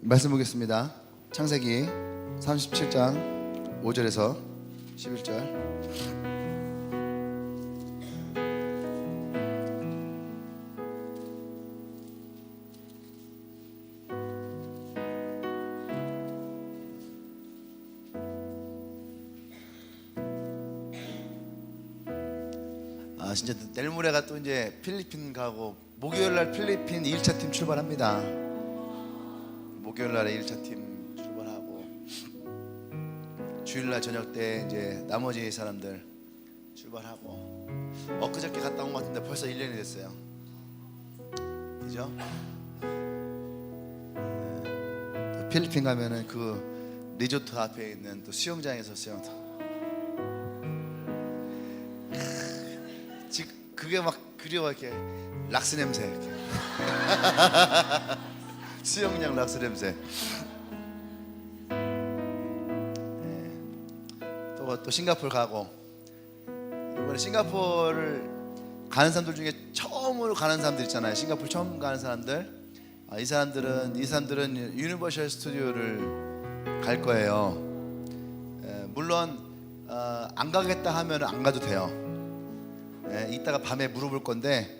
말씀 보겠습니다. 창세기 37장 5절에서 11절. 진짜 내일 모레가 또 이제 필리핀 가고, 목요일 날 필리핀 1차 팀 출발합니다. 목요일 날에 1차 팀 출발하고, 주일 날 저녁 때 이제 나머지 사람들 출발하고, 엊그저께 갔다 온 것 같은데 벌써 1년이 됐어요. 그죠? 또 필리핀 가면은 그 리조트 앞에 있는 또 수영장에서 그게 막 그리워, 이렇게 락스 냄새, 이렇게. 수영장 락스 냄새. 또 싱가포르 가고, 이번에 싱가포르를 가는 사람들 중에 처음으로 가는 사람들 있잖아요. 싱가포르 처음 가는 사람들. 이 사람들은 유니버셜 스튜디오를 갈 거예요. 물론 안 가겠다 하면 안 가도 돼요. 이따가 밤에 물어볼 건데,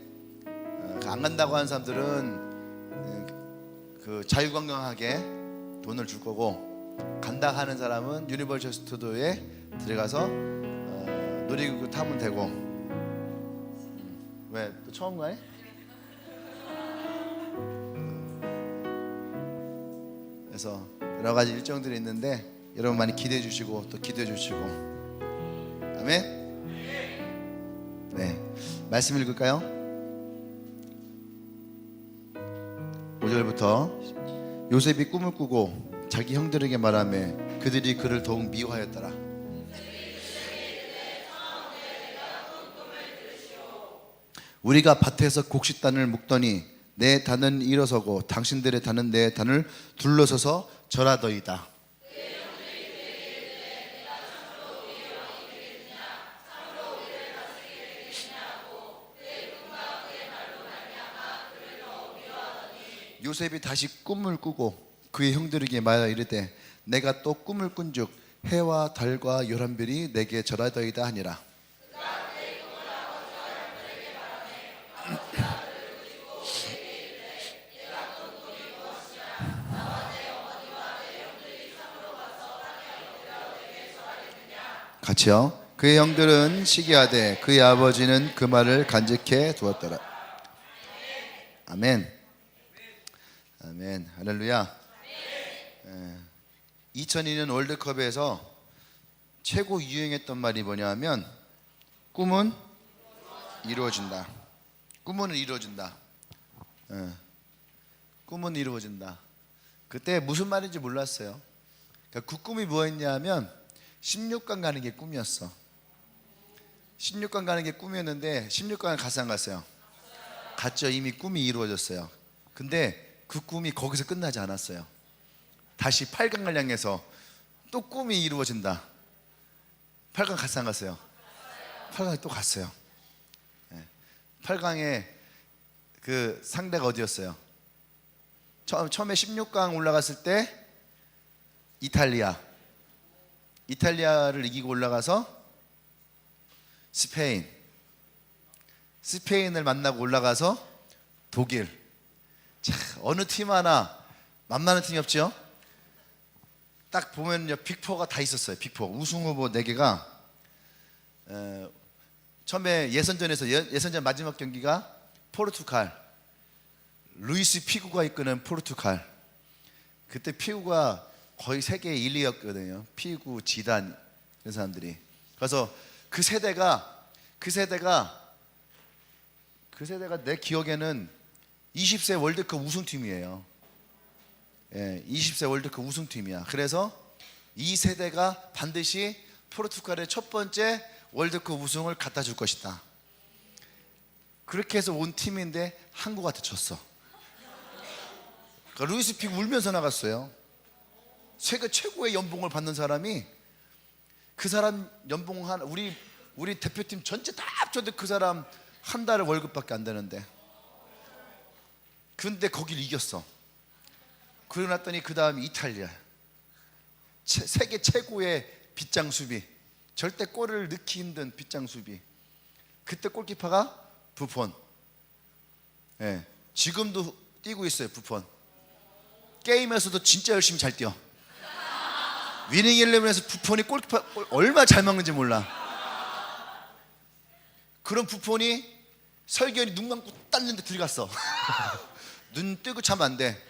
안 간다고 하는 사람들은 그 자유관광하게 돈을 줄 거고, 간다 하는 사람은 유니버셜 스튜디오에 들어가서 놀이기구 타면 되고. 왜? 또 처음 가요? 그래서 여러 가지 일정들이 있는데 여러분 많이 기대해 주시고 또 기도해 주시고. 아멘. 네, 말씀 읽을까요? 5절부터. 요셉이 꿈을 꾸고 자기 형들에게 말하며 그들이 그를 더욱 미워하였더라. 우리가 밭에서 곡식단을 묶더니 내 단은 일어서고 당신들의 단은 내 단을 둘러서서 절하더이다. 요셉이 다시 꿈을 꾸고 그의 형들에게 말하여 이르되 내가 또 꿈을 꾼즉 해와 달과 열한 별이 내게 절하더이다 하니라. 같이요. 그의 형들은 시기하되 그의 아버지는 그 말을 간직해 두었더라. 아멘. 아멘. 할렐루야. 2002년 월드컵에서 최고 유행했던 말이 뭐냐면 꿈은 이루어진다. 꿈은 이루어진다. 꿈은 이루어진다. 그때 무슨 말인지 몰랐어요. 그러니까 그 꿈이 뭐였냐면 16강 가는 게 꿈이었어. 16강 가는 게 꿈이었는데 16강을 갔어요, 안 갔어요? 갔죠. 이미 꿈이 이루어졌어요. 근데 그 꿈이 거기서 끝나지 않았어요. 다시 8강을 향해서 또 꿈이 이루어진다. 8강 갔어요, 안 갔어요? 8강에 또 갔어요. 8강에 그 상대가 어디였어요? 처음에 16강 올라갔을 때 이탈리아를 이기고 올라가서 스페인을 만나고 올라가서 독일. 자, 어느 팀 하나 만만한 팀이 없죠? 딱 보면요, 빅4가 다 있었어요. 빅4 우승 후보 4개가. 처음에 예선전 마지막 경기가 포르투갈, 루이스 피구가 이끄는 포르투갈. 그때 피구가 거의 세계 1, 2였거든요. 피구, 지단 이런 사람들이. 그래서 그 세대가 내 기억에는 20세 월드컵 우승팀이에요. 20세 월드컵 우승팀이야. 그래서 이 세대가 반드시 포르투갈의 첫 번째 월드컵 우승을 갖다 줄 것이다. 그렇게 해서 온 팀인데 한국한테 졌어. 그러니까 루이스 피구 울면서 나갔어요. 세계 최고의 연봉을 받는 사람이, 그 사람 연봉 우리 대표팀 전체 다 합쳐도 그 사람 한 달 월급밖에 안 되는데, 근데 거길 이겼어. 그러고 났더니 그 다음에 이탈리아, 세계 최고의 빗장 수비, 절대 골을 넣기 힘든 빗장 수비. 그때 골키퍼가 부폰. 예, 지금도 뛰고 있어요. 부폰 게임에서도 진짜 열심히 잘 뛰어. 위닝 11에서 부폰이 골키퍼 얼마나 잘 막는지 몰라. 그런 부폰이 설교연이 눈 감고 땄는데 들어갔어. 눈 뜨고 자면 안 돼.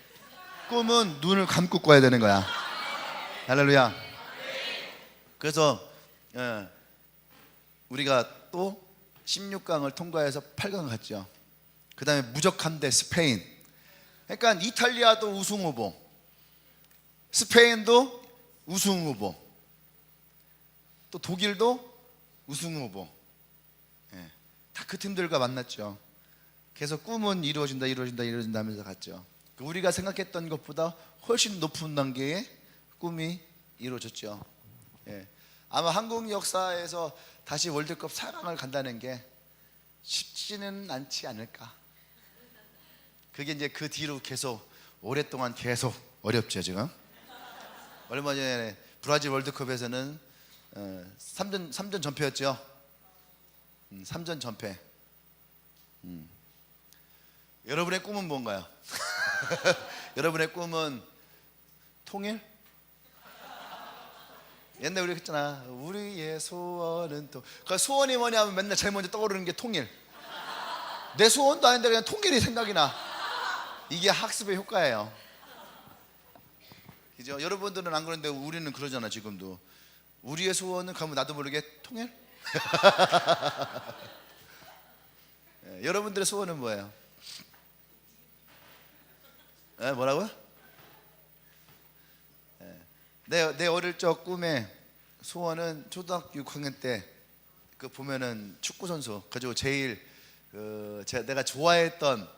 꿈은 눈을 감고 꿔야 되는 거야. 할렐루야. 그래서 우리가 또 16강을 통과해서 8강 갔죠. 그 다음에 무적함 대 스페인. 그러니까 이탈리아도 우승 후보, 스페인도 우승 후보, 또 독일도 우승 후보. 다 그 팀들과 만났죠. 그래서 꿈은 이루어진다 하면서 갔죠. 우리가 생각했던 것보다 훨씬 높은 단계의 꿈이 이루어졌죠. 아마 한국 역사에서 다시 월드컵 4강을 간다는 게 쉽지는 않지 않을까. 그게 이제 그 뒤로 계속 오랫동안 계속 어렵죠. 지금 얼마 전에 브라질 월드컵에서는 3전 전패였죠. 3전 전패. 여러분의 꿈은 뭔가요? 여러분의 꿈은 통일? 옛날에 우리 했잖아. 우리의 소원은 또. 그 소원이 뭐냐면 맨날 제일 먼저 떠오르는 게 통일. 내 소원도 아닌데 그냥 통일이 생각이 나. 이게 학습의 효과예요. 그죠? 여러분들은 안 그런데 우리는 그러잖아. 지금도 우리의 소원은 가면 나도 모르게 통일? 여러분들의 소원은 뭐예요? 뭐라고요? 내 어릴 적 꿈의 소원은 초등학교 6학년 때 그 보면은 축구 선수, 그리고 제일 내가 좋아했던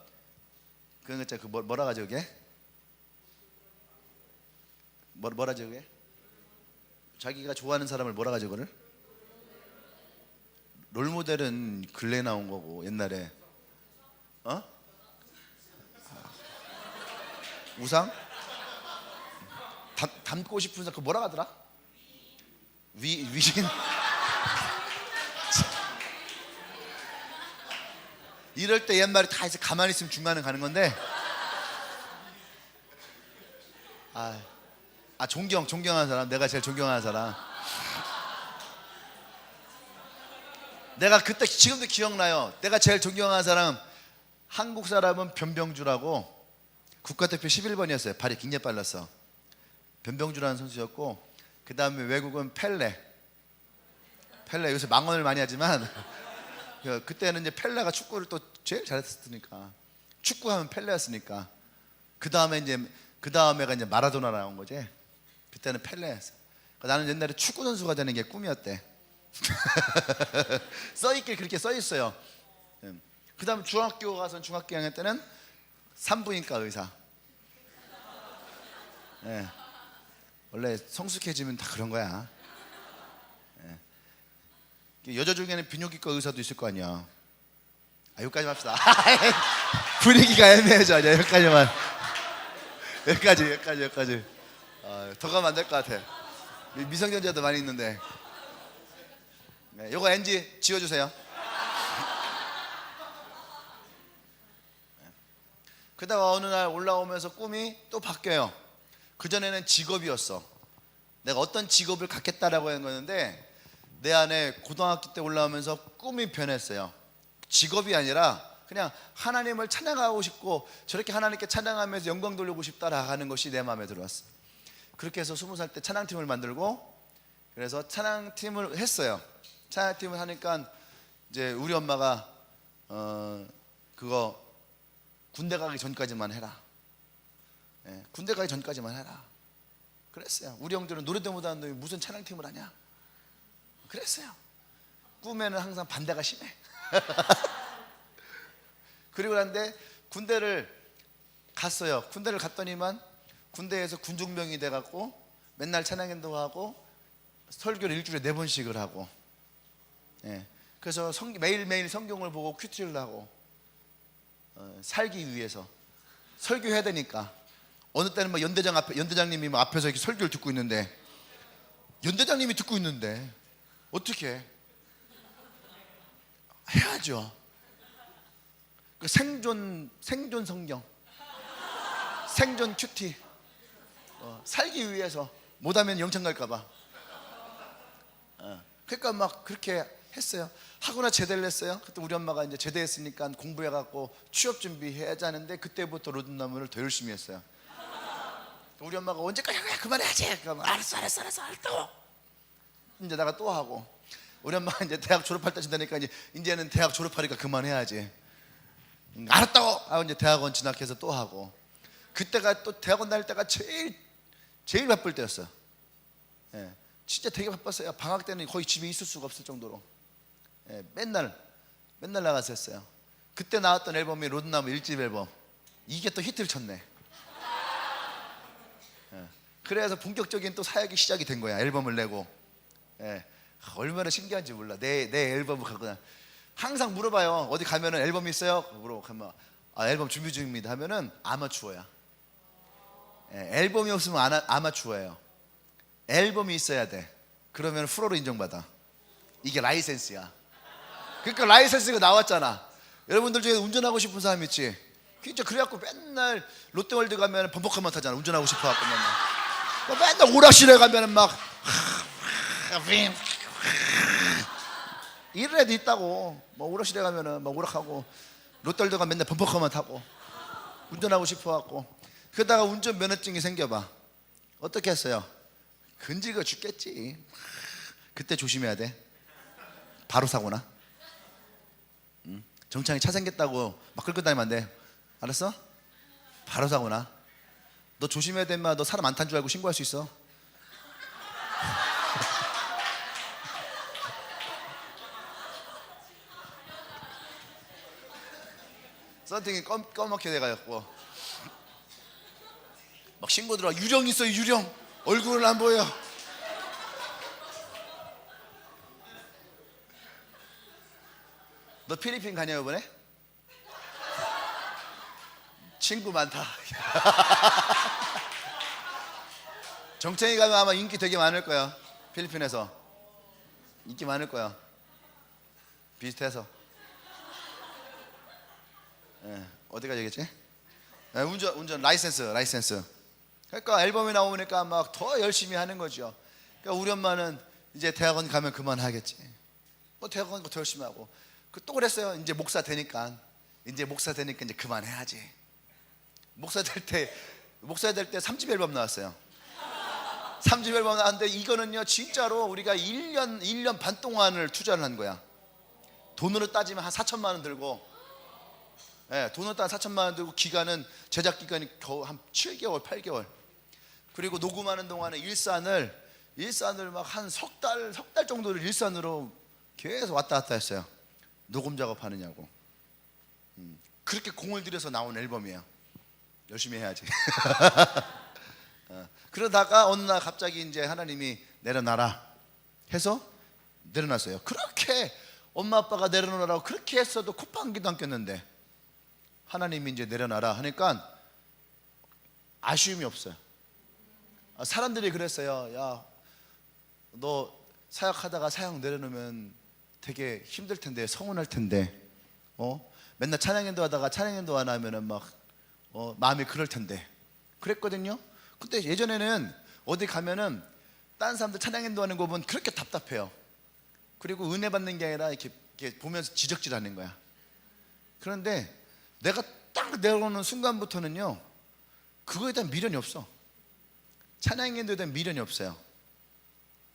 그런 거 있잖아요. 그 뭐라 하죠 그게? 뭐라 하죠 그게? 자기가 좋아하는 사람을 뭐라 하죠 그를? 롤모델은 근래 나온 거고 옛날에 우상? 닮고 싶은 사람 그 뭐라 하더라? 위신? 이럴 때 옛말에 다 해서 가만히 있으면 중간에 가는 건데 존경하는 사람, 내가 제일 존경하는 사람. 내가 그때 지금도 기억나요. 내가 제일 존경하는 사람, 한국 사람은 변병주라고 국가대표 11번이었어요. 발이 굉장히 빨랐어. 변병주라는 선수였고, 그 다음에 외국은 펠레. 요새 망언을 많이 하지만 그때는 이제 펠레가 축구를 또 제일 잘했으니까, 축구하면 펠레였으니까. 그 다음에가 이제 마라도나 나온 거지. 그때는 펠레였어. 나는 옛날에 축구 선수가 되는 게 꿈이었대. 써있길 그렇게 써있어요. 그 다음에 중학교 가서 중학교 2학년 때는 산부인과 의사. 원래 성숙해지면 다 그런 거야. 여자 중에는 비뇨기과 의사도 있을 거 아니야. 여기까지만 합시다. 분위기가 애매해져. 여기까지만. 여기까지. 더 가면 안 될 것 같아. 미성년자도 많이 있는데. 요거 NG 지워주세요. 그러다가 어느 날 올라오면서 꿈이 또 바뀌어요. 그전에는 직업이었어. 내가 어떤 직업을 갖겠다라고 한 거였는데, 내 안에 고등학교 때 올라오면서 꿈이 변했어요. 직업이 아니라 그냥 하나님을 찬양하고 싶고, 저렇게 하나님께 찬양하면서 영광 돌리고 싶다라고 하는 것이 내 마음에 들어왔어. 그렇게 해서 20살 때 찬양팀을 만들고, 그래서 찬양팀을 했어요. 찬양팀을 하니까 이제 우리 엄마가 그거 군대 가기 전까지만 해라. 군대 가기 전까지만 해라. 그랬어요. 우리 형들은 노래도 못하는데 무슨 찬양팀을 하냐? 그랬어요. 꿈에는 항상 반대가 심해. 그리고 그런데 군대를 갔어요. 군대를 갔더니만 군대에서 군중병이 돼갖고 맨날 찬양인도 하고 설교를 일주일에 4번씩을 하고, 그래서 매일매일 성경을 보고 큐티를 하고, 살기 위해서 설교해야 되니까 어느 때는 막 연대장님이 막 앞에서 이렇게 설교를 듣고 있는데, 연대장님이 듣고 있는데 어떻게 해야죠. 그 생존 성경, 생존 큐티, 살기 위해서 못하면 영창 갈까봐. 그러니까 막 그렇게 했어요. 하거나 제대를 했어요. 그때 우리 엄마가 이제 제대했으니까 공부해갖고 취업 준비해야지, 그때부터 로드나무를 더 열심히 했어요. 우리 엄마가 언제까지 그만해야지. 그러면 알았어. 이제 내가 또 하고, 우리 엄마가 이제 대학 졸업할 때 되니까 이제는 대학 졸업하니까 그만해야지. 알았다고 하고 이제 대학원 진학해서 또 하고. 그때가 또 대학원 다닐 때가 제일 바쁠 때였어요. 예, 진짜 되게 바빴어요. 방학 때는 거의 집에 있을 수가 없을 정도로. 예, 맨날 나가서 했어요. 그때 나왔던 앨범이 로드나무 1집 앨범. 이게 또 히트를 쳤네. 예, 그래서 본격적인 또 사역이 시작이 된 거야. 앨범을 내고. 예, 얼마나 신기한지 몰라. 내 앨범을 갖고 항상 물어봐요. 어디 가면은 앨범 있어요? 물어보면 앨범 준비 중입니다 하면은 아마추어야. 예, 앨범이 없으면 아마추어예요. 앨범이 있어야 돼. 그러면 프로로 인정받아. 이게 라이센스야. 그러니까 라이센스가 나왔잖아. 여러분들 중에 운전하고 싶은 사람 있지? 진짜 그래갖고 맨날 롯데월드 가면 범퍼카만 타잖아. 운전하고 싶어갖고 맨날 오락실에 가면은 막 이런 애도 있다고. 뭐 오락실에 가면은 막 오락하고, 롯데월드 가면 맨날 범퍼카만 타고 운전하고 싶어갖고. 그러다가 운전면허증이 생겨봐. 어떻게 했어요? 근지가 죽겠지. 그때 조심해야 돼. 바로 사고나. 정창이 차 생겼다고 막 끌고 다니면 안 돼. 알았어? 바로 사고나. 너 조심해야 돼. 너 사람 안 탄 줄 알고 신고할 수 있어. 썬팅이 검맣게 돼가지고 막 신고 들어와. 유령 있어. 유령. 얼굴은 안 보여. 너 필리핀 가냐 이번에? 친구 많다. 정창이 가면 아마 인기 되게 많을 거야. 필리핀에서 인기 많을 거야. 비슷해서. 예, 어디까지 얘기했지? 예, 운전 라이센스. 그러니까 앨범이 나오니까 막 더 열심히 하는 거죠. 그러니까 우리 엄마는 이제 대학원 가면 그만하겠지. 뭐 대학원 더 열심히 하고. 또 그랬어요. 이제 목사 되니까 이제 그만해야지. 목사 될 때 3집 앨범 나왔어요. 3집 앨범 나왔는데 이거는요 진짜로 우리가 1년 반 동안을 투자를 한 거야. 돈으로 따지면 한 4천만 원 들고, 예, 돈으로 따지면 4천만 원 들고, 기간은 제작 기간이 겨우 한 7개월 8개월. 그리고 녹음하는 동안에 일산을 막 한 석 달 정도를 일산으로 계속 왔다 갔다 했어요. 녹음 작업하느냐고. 그렇게 공을 들여서 나온 앨범이에요. 열심히 해야지. 그러다가 어느 날 갑자기 이제 하나님이 내려놔라 해서 내려놨어요. 그렇게 엄마 아빠가 내려놓으라고 그렇게 했어도 콧방귀도 안 꼈는데 하나님이 이제 내려놔라 하니까 아쉬움이 없어요. 사람들이 그랬어요. 야, 너 사역하다가 사역 내려놓으면 되게 힘들 텐데, 서운할 텐데, 맨날 찬양인도 하다가 찬양인도 안 하면은 막 마음이 그럴 텐데 그랬거든요. 근데 예전에는 어디 가면은 다른 사람들 찬양인도 하는 거 보면 그렇게 답답해요. 그리고 은혜 받는 게 아니라 이렇게 보면서 지적질하는 거야. 그런데 내가 딱 내려오는 순간부터는요 그거에 대한 미련이 없어. 찬양인도에 대한 미련이 없어요.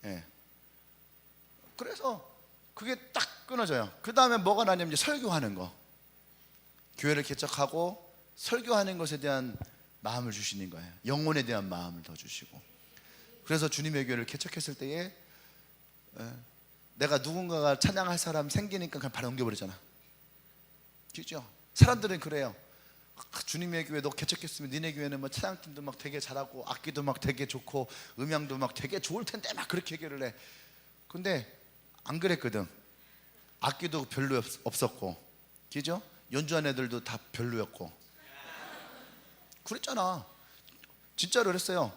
예. 그래서 그게 딱 끊어져요. 그 다음에 뭐가 나냐면 이제 설교하는 거. 교회를 개척하고 설교하는 것에 대한 마음을 주시는 거예요. 영혼에 대한 마음을 더 주시고. 그래서 주님의 교회를 개척했을 때에 내가 누군가가 찬양할 사람 생기니까 그냥 바로 옮겨버리잖아. 그죠? 사람들은 그래요. 주님의 교회 너 개척했으면 니네 교회는 뭐 찬양팀도 막 되게 잘하고 악기도 막 되게 좋고 음향도 막 되게 좋을 텐데 막 그렇게 얘기를 해. 근데 안 그랬거든. 악기도 별로 없었고, 그죠? 연주한 애들도 다 별로였고 그랬잖아. 진짜로 그랬어요.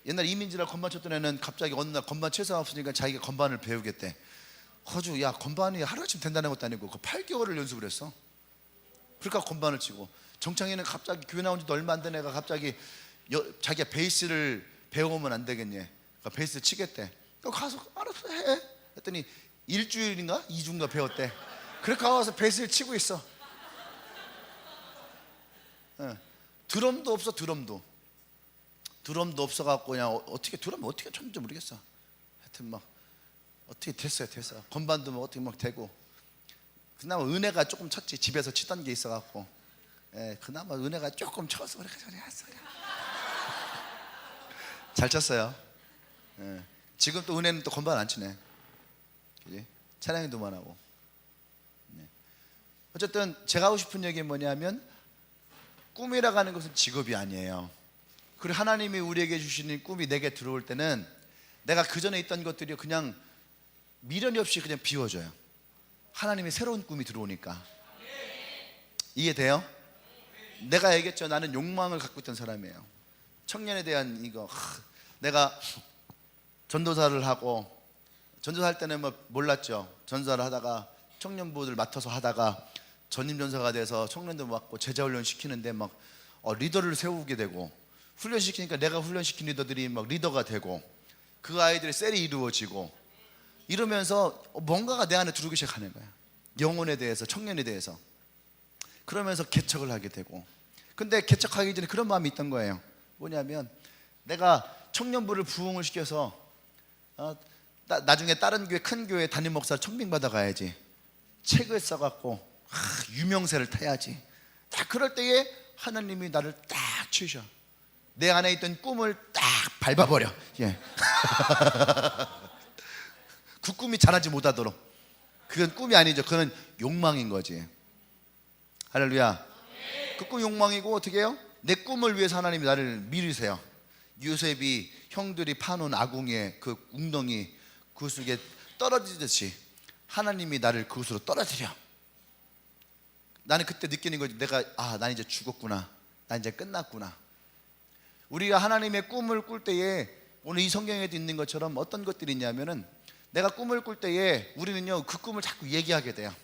옛날 이민지라 건반 쳤던 애는 갑자기 어느 날 건반 채사 없으니까 자기가 건반을 배우겠대. 허주, 야, 건반이 하루아침 된다는 것도 아니고 그 8개월을 연습을 했어. 그러니까 건반을 치고, 정창이는 갑자기 교회 나온 지도 얼마 안 된 애가 갑자기 자기가 베이스를 배우면 안 되겠니? 그러니까 베이스 치겠대. 가서 알아서 해 했더니 일주일인가 2주인가 배웠대. 그렇게 가서 베이스를 치고 있어. 드럼도 없어. 드럼도 없어갖고 그냥 어떻게 드럼 어떻게 쳤는지 모르겠어. 하여튼 막 어떻게 됐어요. 건반도 뭐 어떻게 막 되고, 그나마 은혜가 조금 쳤지. 집에서 치던 게 있어갖고, 그나마 은혜가 조금 쳐서 그래 잘 쳤어요. 지금 또 은혜는 또 건반 안 치네. 그지? 찬양도 그만하고. 어쨌든 제가 하고 싶은 얘기는 뭐냐면, 꿈이라고 하는 것은 직업이 아니에요. 그리고 하나님이 우리에게 주시는 꿈이 내게 들어올 때는 내가 그 전에 있던 것들이 그냥 미련이 없이 그냥 비워져요. 하나님의 새로운 꿈이 들어오니까. 이해돼요? 내가 얘기했죠. 나는 욕망을 갖고 있던 사람이에요. 청년에 대한 이거. 내가 전도사를 하고, 전도사할 때는 뭐 몰랐죠. 전도사를 하다가 청년부를 맡아서 하다가 전임 전사가 돼서 청년도 맡고 제자 훈련 시키는데 막 리더를 세우게 되고, 훈련시키니까 내가 훈련시킨 리더들이 막 리더가 되고, 그 아이들의 셀이 이루어지고, 이러면서 뭔가가 내 안에 들어오기 시작하는 거야. 영혼에 대해서, 청년에 대해서. 그러면서 개척을 하게 되고. 근데 개척하기 전에 그런 마음이 있던 거예요. 뭐냐면, 내가 청년부를 부흥을 시켜서 나중에 다른 교회, 큰 교회 담임 목사를 청빙받아 가야지. 책을 써갖고 유명세를 타야지. 딱 그럴 때에 하나님이 나를 딱 치셔. 내 안에 있던 꿈을 딱 밟아버려. 그 꿈이 자라지 못하도록. 그건 꿈이 아니죠. 그건 욕망인 거지. 할렐루야. 그 꿈 욕망이고, 어떻게 해요? 내 꿈을 위해서 하나님이 나를 미루세요. 요셉이 형들이 파놓은 아궁이에 그 웅덩이 그 속에 떨어지듯이 하나님이 나를 그곳으로 떨어뜨려. 나는 그때 느끼는 거지. 난 이제 죽었구나. 난 이제 끝났구나. 우리가 하나님의 꿈을 꿀 때에, 오늘 이 성경에도 있는 것처럼 어떤 것들이 있냐면은, 내가 꿈을 꿀 때에 우리는요 그 꿈을 자꾸 얘기하게 돼요.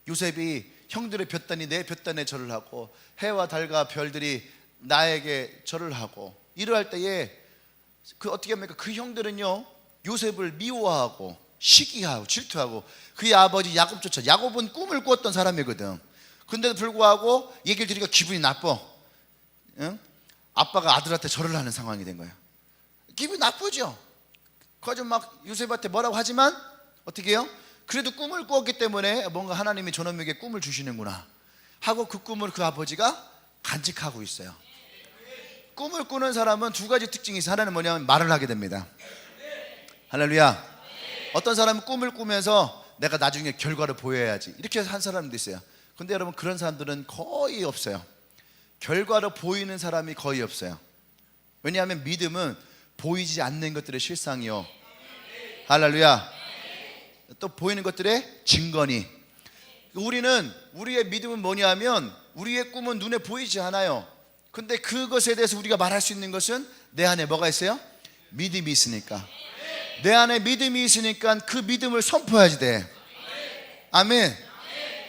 요셉이 형들의 볕단이 내 볕단에 절을 하고, 해와 달과 별들이 나에게 절을 하고, 이러할 때에 어떻게 합니까? 그 형들은요 요셉을 미워하고 시기하고 질투하고, 그의 아버지 야곱조차, 야곱은 꿈을 꾸었던 사람이거든. 근데도 불구하고 얘기를 들으니까 기분이 나빠. 응? 아빠가 아들한테 절을 하는 상황이 된 거야. 기분이 나쁘죠. 그래서 막 요셉한테 뭐라고 하지만 어떻게 해요? 그래도 꿈을 꾸었기 때문에 뭔가 하나님이 저놈에게 꿈을 주시는구나 하고 그 꿈을 그 아버지가 간직하고 있어요. 꿈을 꾸는 사람은 두 가지 특징이 있어요. 하나는 뭐냐면 말을 하게 됩니다. 할렐루야. 어떤 사람은 꿈을 꾸면서 내가 나중에 결과를 보여야지 이렇게 한 사람도 있어요. 근데 여러분, 그런 사람들은 거의 없어요. 결과를 보이는 사람이 거의 없어요. 왜냐하면 믿음은 보이지 않는 것들의 실상이요, 할렐루야, 또 보이는 것들의 증거니. 우리는, 우리의 믿음은 뭐냐면, 우리의 꿈은 눈에 보이지 않아요. 근데 그것에 대해서 우리가 말할 수 있는 것은 내 안에 뭐가 있어요? 믿음이 있으니까. 내 안에 믿음이 있으니까 그 믿음을 선포해야지 돼. 아멘.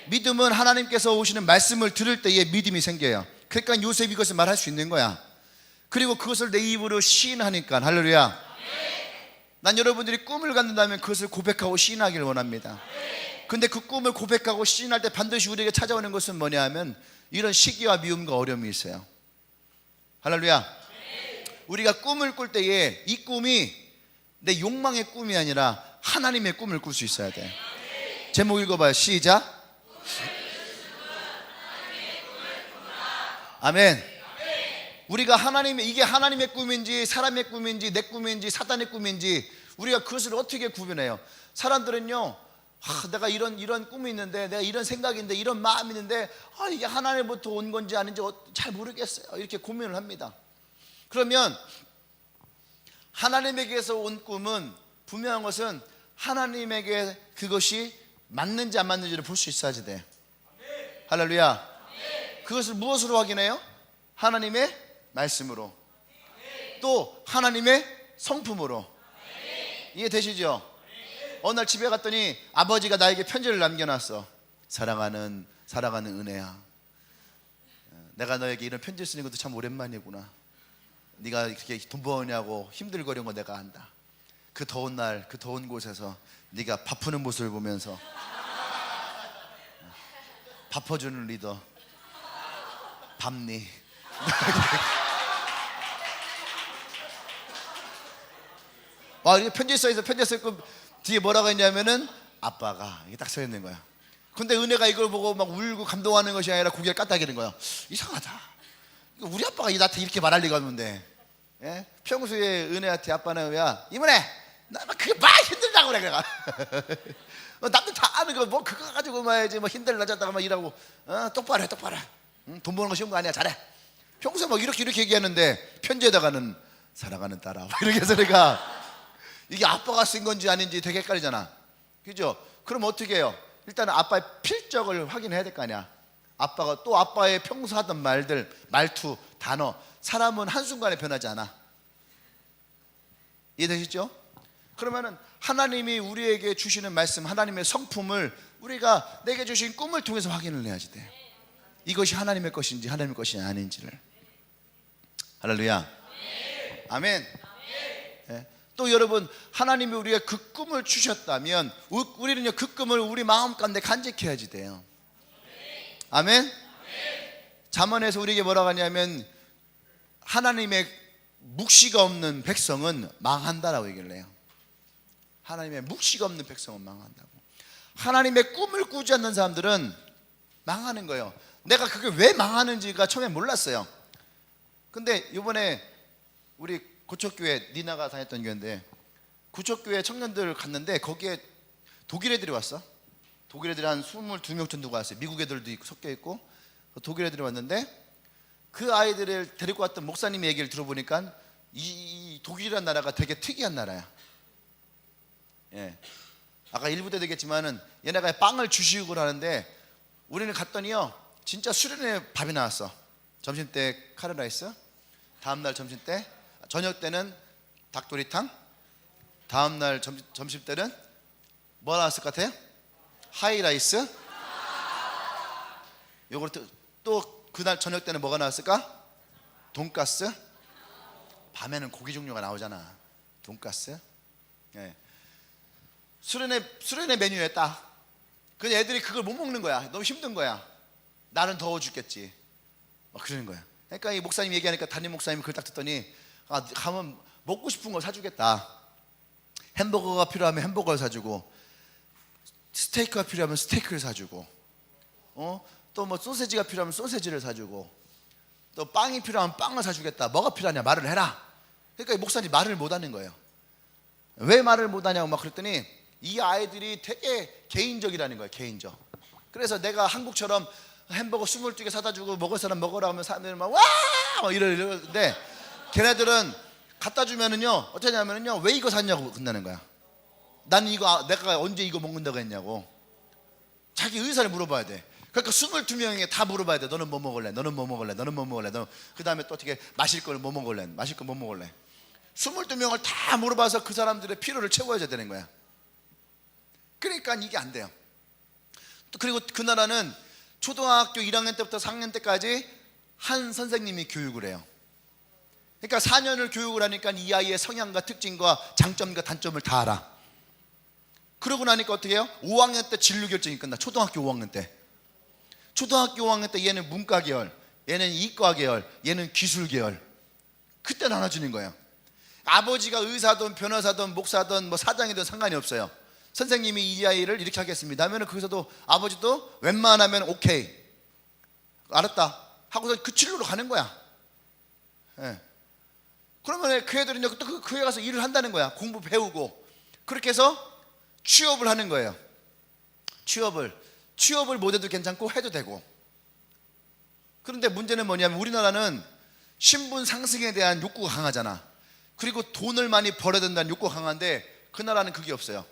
믿음은 하나님께서 오시는 말씀을 들을 때에 믿음이 생겨요. 그러니까 요셉이 이것을 말할 수 있는 거야. 그리고 그것을 내 입으로 시인하니까. 할렐루야. 난 여러분들이 꿈을 갖는다면 그것을 고백하고 시인하기를 원합니다. 근데 그 꿈을 고백하고 시인할 때 반드시 우리에게 찾아오는 것은 뭐냐 하면 이런 시기와 미움과 어려움이 있어요. 할렐루야. 우리가 꿈을 꿀 때에 이 꿈이 내 욕망의 꿈이 아니라 하나님의 꿈을 꿀 수 있어야 돼. 제목 읽어봐요. 시작. 아멘. 우리가 이게 하나님의 꿈인지 사람의 꿈인지 내 꿈인지 사단의 꿈인지 우리가 그것을 어떻게 구분해요? 사람들은요, 내가 이런 꿈이 있는데, 내가 이런 생각인데, 이런 마음이 있는데, 이게 하나님부터 온 건지 아닌지 잘 모르겠어요. 이렇게 고민을 합니다. 그러면 하나님에게서 온 꿈은 분명한 것은 하나님에게 그것이 맞는지 안 맞는지를 볼 수 있어야지 돼. 할렐루야. 그것을 무엇으로 확인해요? 하나님의 말씀으로, 또 하나님의 성품으로. 이해되시죠? 어느 날 집에 갔더니 아버지가 나에게 편지를 남겨놨어. 사랑하는 은혜야, 내가 너에게 이런 편지를 쓰는 것도 참 오랜만이구나. 네가 그렇게 돈 버느냐고 힘들거리는 거 내가 안다. 그 더운 날, 그 더운 곳에서 네가 바쁘는 모습을 보면서 바빠주는 리더 밤니. 이게 편지 써있어. 편지 써있고 뒤에 뭐라고 했냐면은 아빠가, 이게 딱 써있는 거야. 근데 은혜가 이걸 보고 막 울고 감동하는 것이 아니라 고개를 까딱이는 거야. 이상하다, 우리 아빠가 나한테 이렇게 말할 리가 없는데. 예? 평소에 은혜한테 아빠는, 야 이모네, 나 그게 막 힘들다고 그래. 내가 남들 다 아는 거 뭐 그거 가지고 말이지, 뭐 힘들어졌다가 막 일하고, 똑바로 해, 똑바로 해. 응? 돈 버는 거 쉬운 거 아니야, 잘해. 평소에 막 이렇게 얘기하는데 편지에다가는 사랑하는 딸아 이렇게 해서, 내가 이게 아빠가 쓴 건지 아닌지 되게 헷갈리잖아, 그죠? 그럼 어떻게 해요? 일단은 아빠의 필적을 확인해야 될 거 아니야. 아빠가 또 아빠의 평소 하던 말들, 말투, 단어, 사람은 한순간에 변하지 않아. 이해되시죠? 그러면은 하나님이 우리에게 주시는 말씀, 하나님의 성품을 우리가 내게 주신 꿈을 통해서 확인을 해야지 돼. 이것이 하나님의 것인지 하나님의 것이 아닌지를. 할렐루야. 아멘. 네. 또 여러분, 하나님이 우리에게 그 꿈을 주셨다면 우리는요, 그 꿈을 우리 마음 가운데 간직해야지 돼요. 아멘. 잠언에서 우리에게 뭐라고 하냐면, 하나님의 묵시가 없는 백성은 망한다라고 얘기를 해요. 하나님의 묵시가 없는 백성은 망한다고. 하나님의 꿈을 꾸지 않는 사람들은 망하는 거예요. 내가 그게 왜 망하는지가 처음에 몰랐어요. 근데 이번에 우리 고척교회, 니나가 다녔던 교회인데, 고척교회 청년들 갔는데 거기에 독일 애들이 왔어. 독일 애들이 한 22명 정도가 왔어요. 미국 애들도 있고 섞여 있고. 독일 애들이 왔는데, 그 아이들을 데리고 왔던 목사님 얘기를 들어보니까 이 독일이라는 나라가 되게 특이한 나라야. 예. 아까 일부 때 되겠지만은 얘네가 빵을 주식으로 하는데, 우리는 갔더니요, 진짜 수련회 밥이 나왔어. 점심 때 카레라이스, 다음날 점심 때, 저녁 때는 닭도리탕, 다음날 점심 때는 뭐 나왔을 것 같아요? 하이라이스. 요거트. 또 그날 저녁 때는 뭐가 나왔을까? 돈가스. 밤에는 고기 종류가 나오잖아. 돈가스. 예. 수련회 메뉴에 딱. 근데 애들이 그걸 못 먹는 거야. 너무 힘든 거야. 나는 더워 죽겠지. 막 그러는 거야. 그러니까 이 목사님 얘기하니까 담임 목사님이 그걸 딱 듣더니, 가면 먹고 싶은 걸 사주겠다. 햄버거가 필요하면 햄버거를 사주고, 스테이크가 필요하면 스테이크를 사주고, 또 뭐 소세지가 필요하면 소세지를 사주고, 또 빵이 필요하면 빵을 사주겠다. 뭐가 필요하냐 말을 해라. 그러니까 이 목사님 말을 못하는 거예요. 왜 말을 못하냐고 막 그랬더니, 이 아이들이 되게 개인적이라는 거예요. 개인적. 그래서 내가 한국처럼 햄버거 22개 사다 주고 먹을 사람 먹으라 하면 사람들이 막 와! 막 이러는데, 걔네들은 갖다 주면은요, 어쩌냐면은요, 왜 이거 샀냐고 끝나는 거야. 나는 이거, 내가 언제 이거 먹는다고 했냐고. 자기 의사를 물어봐야 돼. 그러니까 22명에게 다 물어봐야 돼. 너는 뭐 먹을래? 너는 뭐 먹을래? 너는 뭐 먹을래? 그 다음에 또 어떻게 마실 걸 뭐 먹을래? 마실 거 뭐 먹을래? 22명을 다 물어봐서 그 사람들의 필요를 채워야 되는 거야. 그러니까 이게 안 돼요. 또 그리고 그 나라는 초등학교 1학년 때부터 4학년 때까지 한 선생님이 교육을 해요. 그러니까 4년을 교육을 하니까 이 아이의 성향과 특징과 장점과 단점을 다 알아. 그러고 나니까 어떻게 해요? 5학년 때 진로 결정이 끝나. 초등학교 5학년 때. 초등학교 5학년 때 얘는 문과 계열, 얘는 이과 계열, 얘는 기술 계열. 그때 나눠주는 거예요. 아버지가 의사든 변호사든 목사든 뭐 사장이든 상관이 없어요. 선생님이 이 아이를 이렇게 하겠습니다 하면 거기서도 아버지도 웬만하면 오케이, 알았다 하고서 그 진로로 가는 거야. 예. 그러면 그 애들은요, 또 그 애 가서 일을 한다는 거야. 공부 배우고. 그렇게 해서 취업을 하는 거예요. 취업을 못해도 괜찮고 해도 되고. 그런데 문제는 뭐냐면, 우리나라는 신분 상승에 대한 욕구가 강하잖아. 그리고 돈을 많이 벌어야 된다는 욕구가 강한데, 그 나라는 그게 없어요.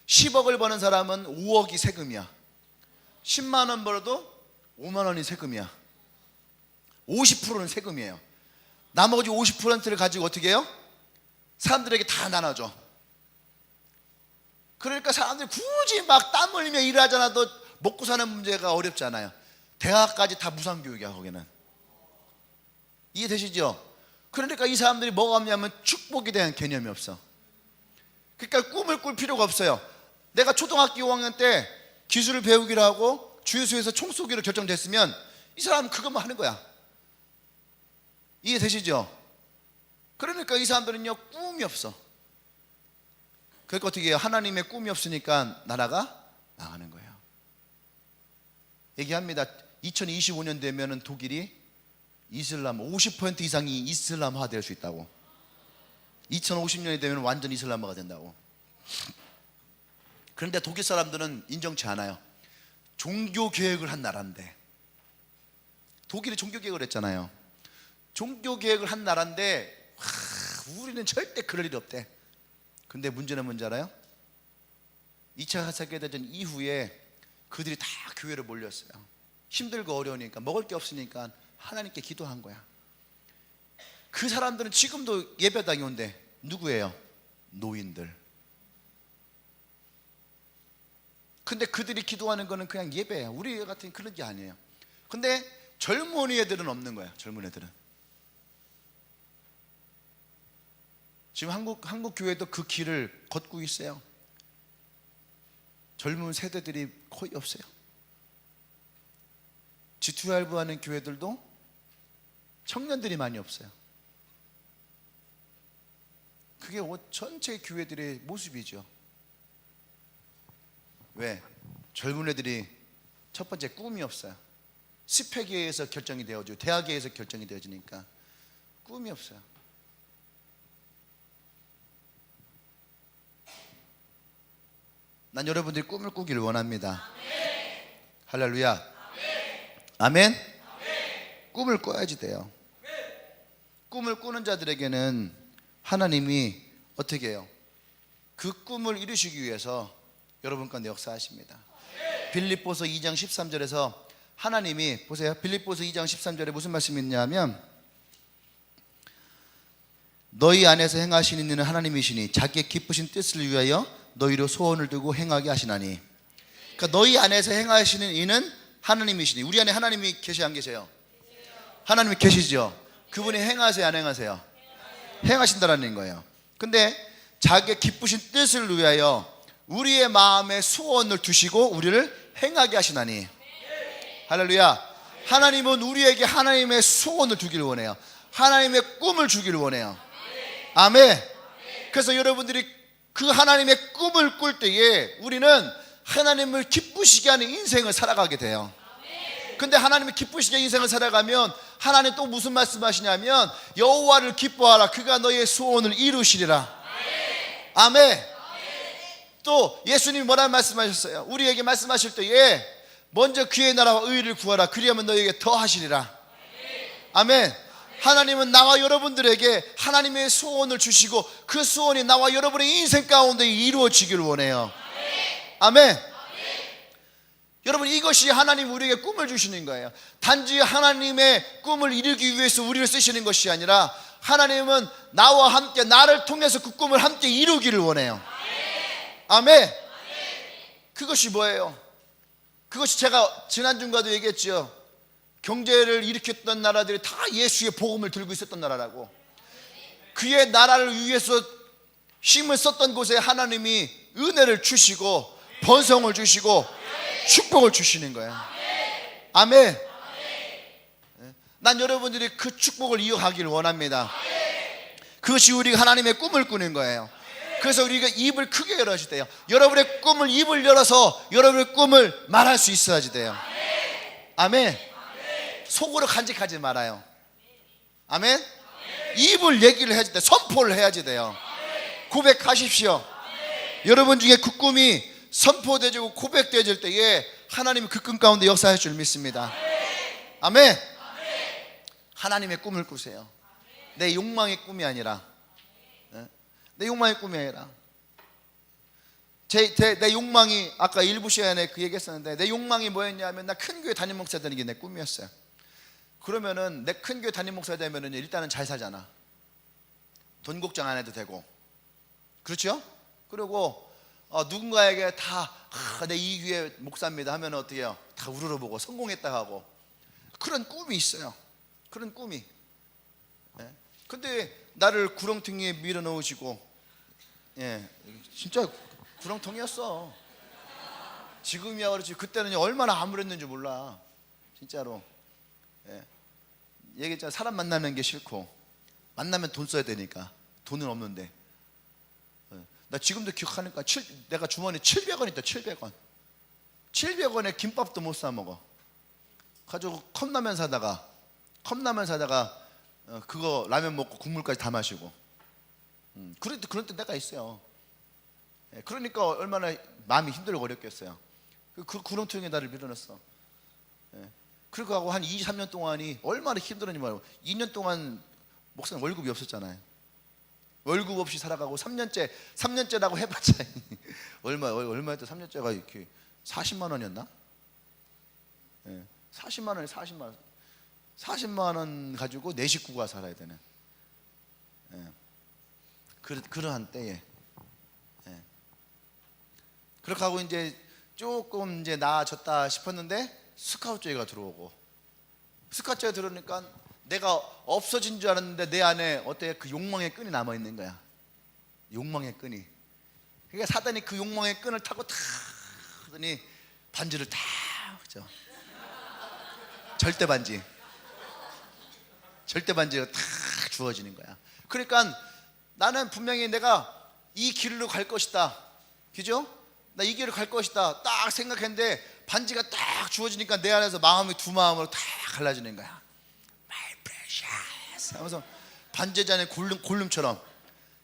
10억을 버는 사람은 5억이 세금이야. 10만 원 벌어도 5만 원이 세금이야. 50%는 세금이에요. 나머지 50%를 가지고 어떻게 해요? 사람들에게 다 나눠줘. 그러니까 사람들이 굳이 막 땀 흘리며 일하잖아도 먹고 사는 문제가 어렵잖아요. 대학까지 다 무상교육이야 거기는. 이해되시죠? 그러니까 이 사람들이 뭐가 없냐면 축복에 대한 개념이 없어. 그러니까 꿈을 꿀 필요가 없어요. 내가 초등학교 5학년 때 기술을 배우기로 하고 주유소에서 총 쏘기로 결정됐으면 이 사람은 그것만 하는 거야. 이해되시죠? 그러니까 이 사람들은요 꿈이 없어. 그러니까 어떻게 해요? 하나님의 꿈이 없으니까 나라가 망하는 거예요. 얘기합니다. 2025년 되면은 독일이 이슬람 50% 이상이 이슬람화 될 수 있다고. 2050년이 되면 완전 이슬람화가 된다고. 그런데 독일 사람들은 인정치 않아요. 종교 개혁을 한 나라인데. 독일이 종교 개혁을 했잖아요. 종교 개혁을 한 나라인데 우리는 절대 그럴 일이 없대. 근데 문제는 뭔지 알아요? 2차 세계대전 이후에 그들이 다 교회를 몰렸어요. 힘들고 어려우니까, 먹을 게 없으니까 하나님께 기도한 거야. 그 사람들은 지금도 예배당에 온대. 누구예요? 노인들. 근데 그들이 기도하는 거는 그냥 예배예요. 우리 같은 그런 게 아니에요. 근데 젊은이 애들은 없는 거야. 젊은 애들은. 지금 한국 교회도 그 길을 걷고 있어요. 젊은 세대들이 거의 없어요. G2R 하는 교회들도 청년들이 많이 없어요. 그게 전체 교회들의 모습이죠. 왜? 젊은 애들이 첫 번째 꿈이 없어요. 스펙에서 결정이 되어지고 대학에서 결정이 되어지니까 꿈이 없어요. 난 여러분들이 꿈을 꾸기를 원합니다. 아멘. 할렐루야. 아멘. 아멘. 꿈을 꿔야지 돼요. 꿈을 꾸는 자들에게는 하나님이 어떻게 해요? 그 꿈을 이루시기 위해서 여러분 가운데 역사하십니다. 빌립보서 2장 13절에서 하나님이 보세요. 빌립보서 2장 13절에 무슨 말씀이 있냐면 너희 안에서 행하시는 이는 하나님이시니 자기의 기쁘신 뜻을 위하여 너희로 소원을 두고 행하게 하시나니. 그러니까 너희 안에서 행하시는 이는 하나님이시니. 우리 안에 하나님이 계세요 안 계세요? 하나님이 계시죠. 그분이 행하세요 안 행하세요? 행하신다라는 거예요. 근데 자기의 기쁘신 뜻을 위하여 우리의 마음에 소원을 두시고 우리를 행하게 하시나니. 할렐루야. 하나님은 우리에게 하나님의 소원을 두기를 원해요. 하나님의 꿈을 주기를 원해요. 아멘. 그래서 여러분들이 그 하나님의 꿈을 꿀 때에 우리는 하나님을 기쁘시게 하는 인생을 살아가게 돼요. 근데 하나님이 기쁘시게 인생을 살아가면 하나님 또 무슨 말씀하시냐면 여호와를 기뻐하라. 그가 너의 소원을 이루시리라. 아멘. 또 예수님이 뭐라고 말씀하셨어요? 우리에게 말씀하실 때에 먼저 그의 나라와 의를 구하라. 그리하면 너에게 더 하시리라. 아멘. 하나님은 나와 여러분들에게 하나님의 소원을 주시고 그 소원이 나와 여러분의 인생 가운데 이루어지기를 원해요. 아멘. 여러분 이것이 하나님 우리에게 꿈을 주시는 거예요. 단지 하나님의 꿈을 이루기 위해서 우리를 쓰시는 것이 아니라 하나님은 나와 함께 나를 통해서 그 꿈을 함께 이루기를 원해요. 아멘. 그것이 뭐예요? 그것이 제가 지난주인가도 얘기했죠. 경제를 일으켰던 나라들이 다 예수의 복음을 들고 있었던 나라라고. 그의 나라를 위해서 힘을 썼던 곳에 하나님이 은혜를 주시고 번성을 주시고 축복을 주시는 거예요. 아멘. 난 여러분들이 그 축복을 이어가기를 원합니다. 그것이 우리가 하나님의 꿈을 꾸는 거예요. 그래서 우리가 입을 크게 열어야지 돼요. 여러분의 꿈을 입을 열어서 여러분의 꿈을 말할 수 있어야지 돼요. 아멘. 속으로 간직하지 말아요. 아멘. 입을 얘기를 해야지 돼요. 선포를 해야지 돼요. 고백하십시오. 여러분 중에 그 꿈이 선포되어지고 고백되어질 때에 하나님이 그 꿈 가운데 역사할 줄 믿습니다. 아멘. 하나님의 꿈을 꾸세요. 내 욕망의 꿈이 아니라, 내 욕망의 꿈이 아니라 내 욕망이, 아까 일부 시간에 그 얘기했었는데 내 욕망이 뭐였냐면 나 큰 교회 담임 목사 되는 게 내 꿈이었어요. 그러면은 내 큰 교회 담임 목사 되면은 일단은 잘 살잖아. 돈 걱정 안 해도 되고, 그렇죠? 그리고 누군가에게 다 내 이 교회 목사입니다 하면 어떻게 해요? 다 우러러보고 성공했다 하고, 그런 꿈이 있어요. 그런 꿈이. 예. 근데 나를 구렁텅이에 밀어넣으시고, 예, 진짜 구렁텅이였어. 지금이야 그렇지 그때는 얼마나 암울했는지 몰라. 진짜로. 예. 얘기했잖아. 사람 만나는 게 싫고, 만나면 돈 써야 되니까. 돈은 없는데. 예. 나 지금도 기억하니까 내가 주머니에 700원 있다. 700원 700원에 김밥도 못 사 먹어. 가지고 컵라면 사다가 그거 라면 먹고 국물까지 다 마시고. 그런 때 때가 있어요. 예. 그러니까 얼마나 마음이 힘들고 어렵겠어요. 그 구렁텅이에 나를 밀어넣었어. 예. 그리고 하고 한 2, 3년 동안이 얼마나 힘들었는지 말고, 2년 동안 목사님 월급이 없었잖아요. 월급 없이 살아가고 3년째라고 해봤자 얼마였다. 3년째가 이렇게 40만 원이었나? 예. 40만 원에 40만 원 가지고 내 식구가 살아야 되네. 예. 그러한 때에. 예. 그렇게 하고 이제 조금 이제 나아졌다 싶었는데 스카우트제가 들어오고, 스카우트제가 들어오니까 내가 없어진 줄 알았는데 내 안에 어때? 그 욕망의 끈이 남아 있는 거야. 욕망의 끈이. 그러니까 사단이 그 욕망의 끈을 타고 탁 하더니 반지를 탁 그죠? 절대 반지가 탁 주어지는 거야. 그러니까 나는 분명히 내가 이 길로 갈 것이다, 그죠? 나 이 길을 갈 것이다 딱 생각했는데 반지가 딱 주어지니까 내 안에서 마음이 두 마음으로 딱 갈라지는 거야. My precious 하면서 반지 안에 골룸처럼,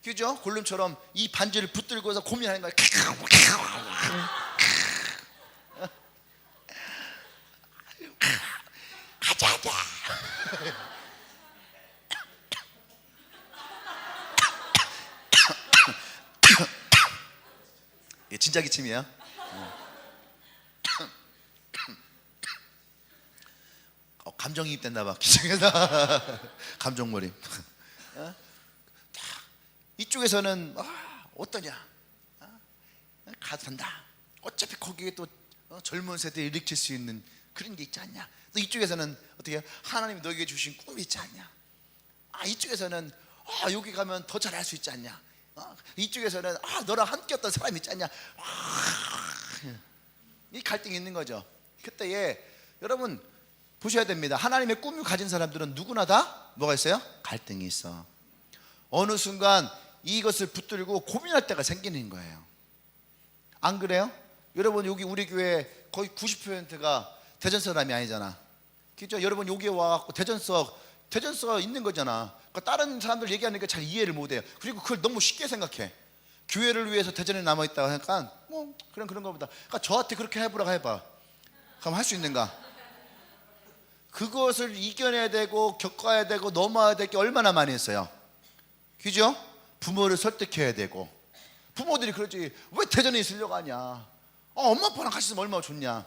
그죠? 골룸처럼 이 반지를 붙들고서 고민하는 거야. 가자. 이게 진짜 기침이야. 감정이입됐나 봐. 기침에서 감정몰입. 이쪽에서는 어떠냐? 가도 된다. 어차피 거기에 또 젊은 세대에 일으킬 수 있는 그런 게 있지 않냐? 또 이쪽에서는 어떻게 해요? 하나님이 너에게 주신 꿈이 있지 않냐? 이쪽에서는 여기 가면 더 잘할 수 있지 않냐? 이쪽에서는 너랑 함께했던 사람이 있지 않냐? 이 갈등이 있는 거죠. 그때에 여러분 보셔야 됩니다. 하나님의 꿈을 가진 사람들은 누구나 다 뭐가 있어요? 갈등이 있어. 어느 순간 이것을 붙들고 고민할 때가 생기는 거예요. 안 그래요? 여러분 여기 우리 교회 거의 90%가 대전 사람이 아니잖아. 그죠? 여러분 여기에 와갖고 대전서 있는 거잖아. 그러니까 다른 사람들 얘기하니까 잘 이해를 못해요. 그리고 그걸 너무 쉽게 생각해. 교회를 위해서 대전에 남아있다고 하니까 그런 거보다, 그러니까 저한테 그렇게 해봐. 그럼 할 수 있는가? 그것을 이겨내야 되고 겪어야 되고 넘어야 될 게 얼마나 많이 있어요. 그죠? 부모를 설득해야 되고. 부모들이 그러지, 왜 대전에 있으려고 하냐? 엄마 아빠랑 같이 있으면 얼마나 좋냐?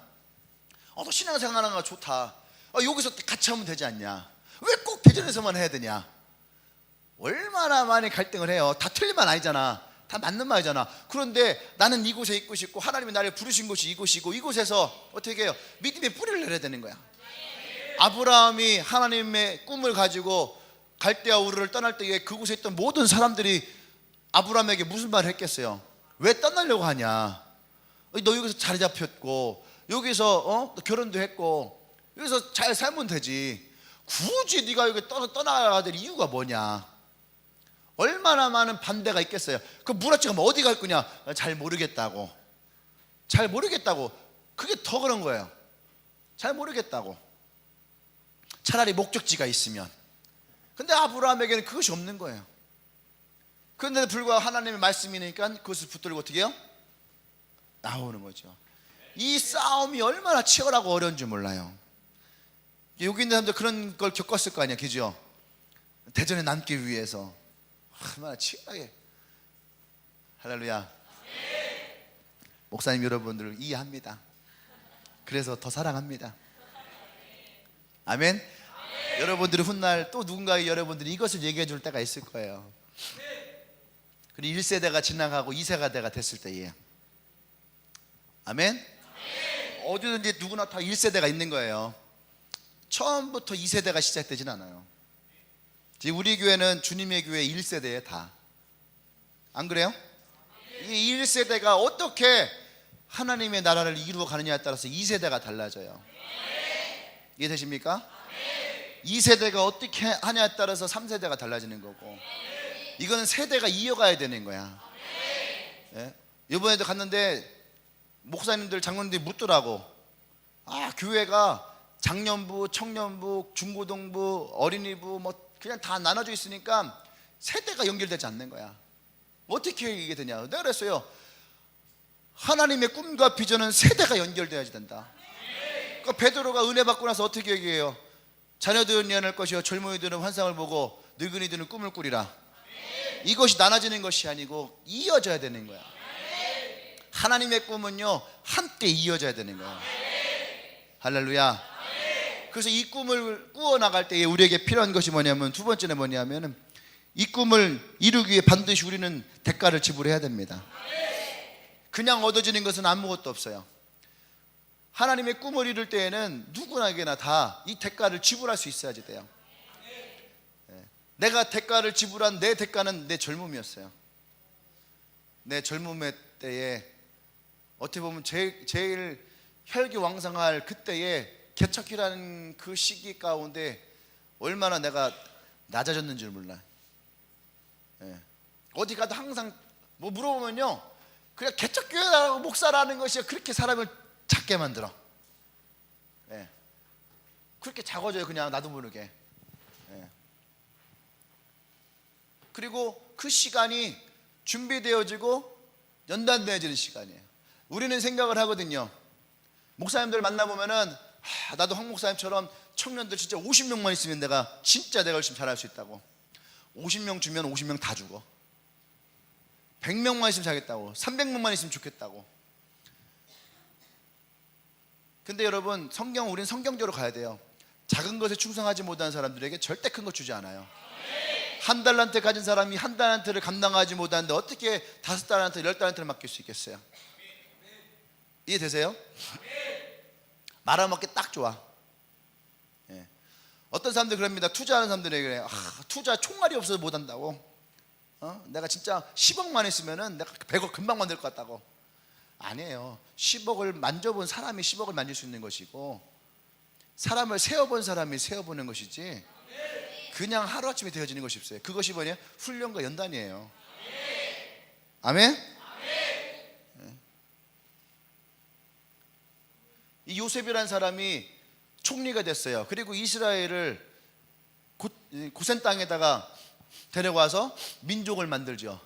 너 신앙생활 하는 거 좋다. 여기서 같이 하면 되지 않냐? 왜 꼭 대전에서만 해야 되냐? 얼마나 많이 갈등을 해요. 다 틀린 말 아니잖아. 다 맞는 말이잖아. 그런데 나는 이곳에 있고 싶고 하나님이 나를 부르신 곳이 이곳이고, 이곳에서 어떻게 해요? 믿음의 뿌리를 내려야 되는 거야. 아브라함이 하나님의 꿈을 가지고 갈대아 우르를 떠날 때에 그곳에 있던 모든 사람들이 아브라함에게 무슨 말을 했겠어요? 왜 떠나려고 하냐? 너 여기서 자리 잡혔고 여기서 결혼도 했고 여기서 잘 살면 되지. 굳이 네가 여기 떠나야 될 이유가 뭐냐? 얼마나 많은 반대가 있겠어요. 그 물어치고 어디 갈 거냐? 잘 모르겠다고. 그게 더 그런 거예요. 잘 모르겠다고. 차라리 목적지가 있으면. 근데 아브라함에게는 그것이 없는 거예요. 그런데도 불구하고 하나님의 말씀이니까 그것을 붙들고 어떻게 해요? 나오는 거죠. 이 싸움이 얼마나 치열하고 어려운지 몰라요. 여기 있는 사람들 그런 걸 겪었을 거 아니야, 그죠? 대전에 남기 위해서 얼마나 치열하게. 할렐루야. 목사님 여러분들을 이해합니다. 그래서 더 사랑합니다. 아멘. 여러분들이 훗날 또 누군가에게 여러분들이 이것을 얘기해 줄 때가 있을 거예요. 그리고 1세대가 지나가고 2세대가 됐을 때에 아멘? 어디든지 누구나 다 1세대가 있는 거예요. 처음부터 2세대가 시작되진 않아요. 지금 우리 교회는 주님의 교회 1세대에 다. 안 그래요? 이 1세대가 어떻게 하나님의 나라를 이루어 가느냐에 따라서 2세대가 달라져요. 이해되십니까? 2세대가 어떻게 하냐에 따라서 3세대가 달라지는 거고, 이거는 세대가 이어가야 되는 거야. 예? 이번에도 갔는데 목사님들 장로님들이 묻더라고. 교회가 장년부, 청년부, 중고등부, 어린이부 뭐 그냥 다 나눠져 있으니까 세대가 연결되지 않는 거야. 어떻게 이게 되냐. 내가 그랬어요. 하나님의 꿈과 비전은 세대가 연결돼야지 된다. 그러니까 베드로가 은혜 받고 나서 어떻게 얘기해요? 자녀들은 예언할 것이요 젊은이들은 환상을 보고 늙은이들은 꿈을 꾸리라. 이것이 나눠지는 것이 아니고 이어져야 되는 거야. 하나님의 꿈은요 함께 이어져야 되는 거야. 할렐루야. 그래서 이 꿈을 꾸어나갈 때에 우리에게 필요한 것이 뭐냐면, 두 번째는 뭐냐면, 이 꿈을 이루기 위해 반드시 우리는 대가를 지불해야 됩니다. 그냥 얻어지는 것은 아무것도 없어요. 하나님의 꿈을 이룰 때에는 누구에게나 다 이 대가를 지불할 수 있어야지 돼요. 내가 대가를 지불한 내 대가는 내 젊음이었어요. 내 젊음의 때에 어떻게 보면 제일 혈기왕성할 그때에 개척이라는 그 시기 가운데 얼마나 내가 낮아졌는 줄 몰라. 어디 가도 항상 뭐 물어보면요, 그냥 개척교회라고 목사라는 것이 그렇게 사람을 작게 만들어. 그렇게 작아져요, 그냥 나도 모르게. 그리고 그 시간이 준비되어지고 연단되어지는 시간이에요. 우리는 생각을 하거든요. 목사님들 만나보면은 나도 황 목사님처럼 청년들 진짜 50명만 있으면 내가 열심히 잘할 수 있다고. 50명 주면 50명 다 죽어. 100명만 있으면 잘겠다고. 300명만 있으면 좋겠다고. 근데 여러분, 우리는 성경적으로 가야 돼요. 작은 것에 충성하지 못한 사람들에게 절대 큰 것 주지 않아요. 한 달란트 가진 사람이 한 달란트를 감당하지 못하는데 어떻게 5달란트, 10달란트를 맡길 수 있겠어요? 이해되세요? 말아먹기 딱 좋아. 어떤 사람들 그럽니다. 투자하는 사람들에게 그래요. 투자 총알이 없어서 못한다고. 내가 진짜 10억만 있으면은 내가 100억 금방 만들 것 같다고. 아니에요. 10억을 만져본 사람이 10억을 만질 수 있는 것이고, 사람을 세어본 사람이 세어보는 것이지 그냥 하루아침에 되어지는 것이 없어요. 그것이 뭐냐? 훈련과 연단이에요. 아멘? 이 요셉이라는 사람이 총리가 됐어요. 그리고 이스라엘을 고센 땅에다가 데려와서 민족을 만들죠.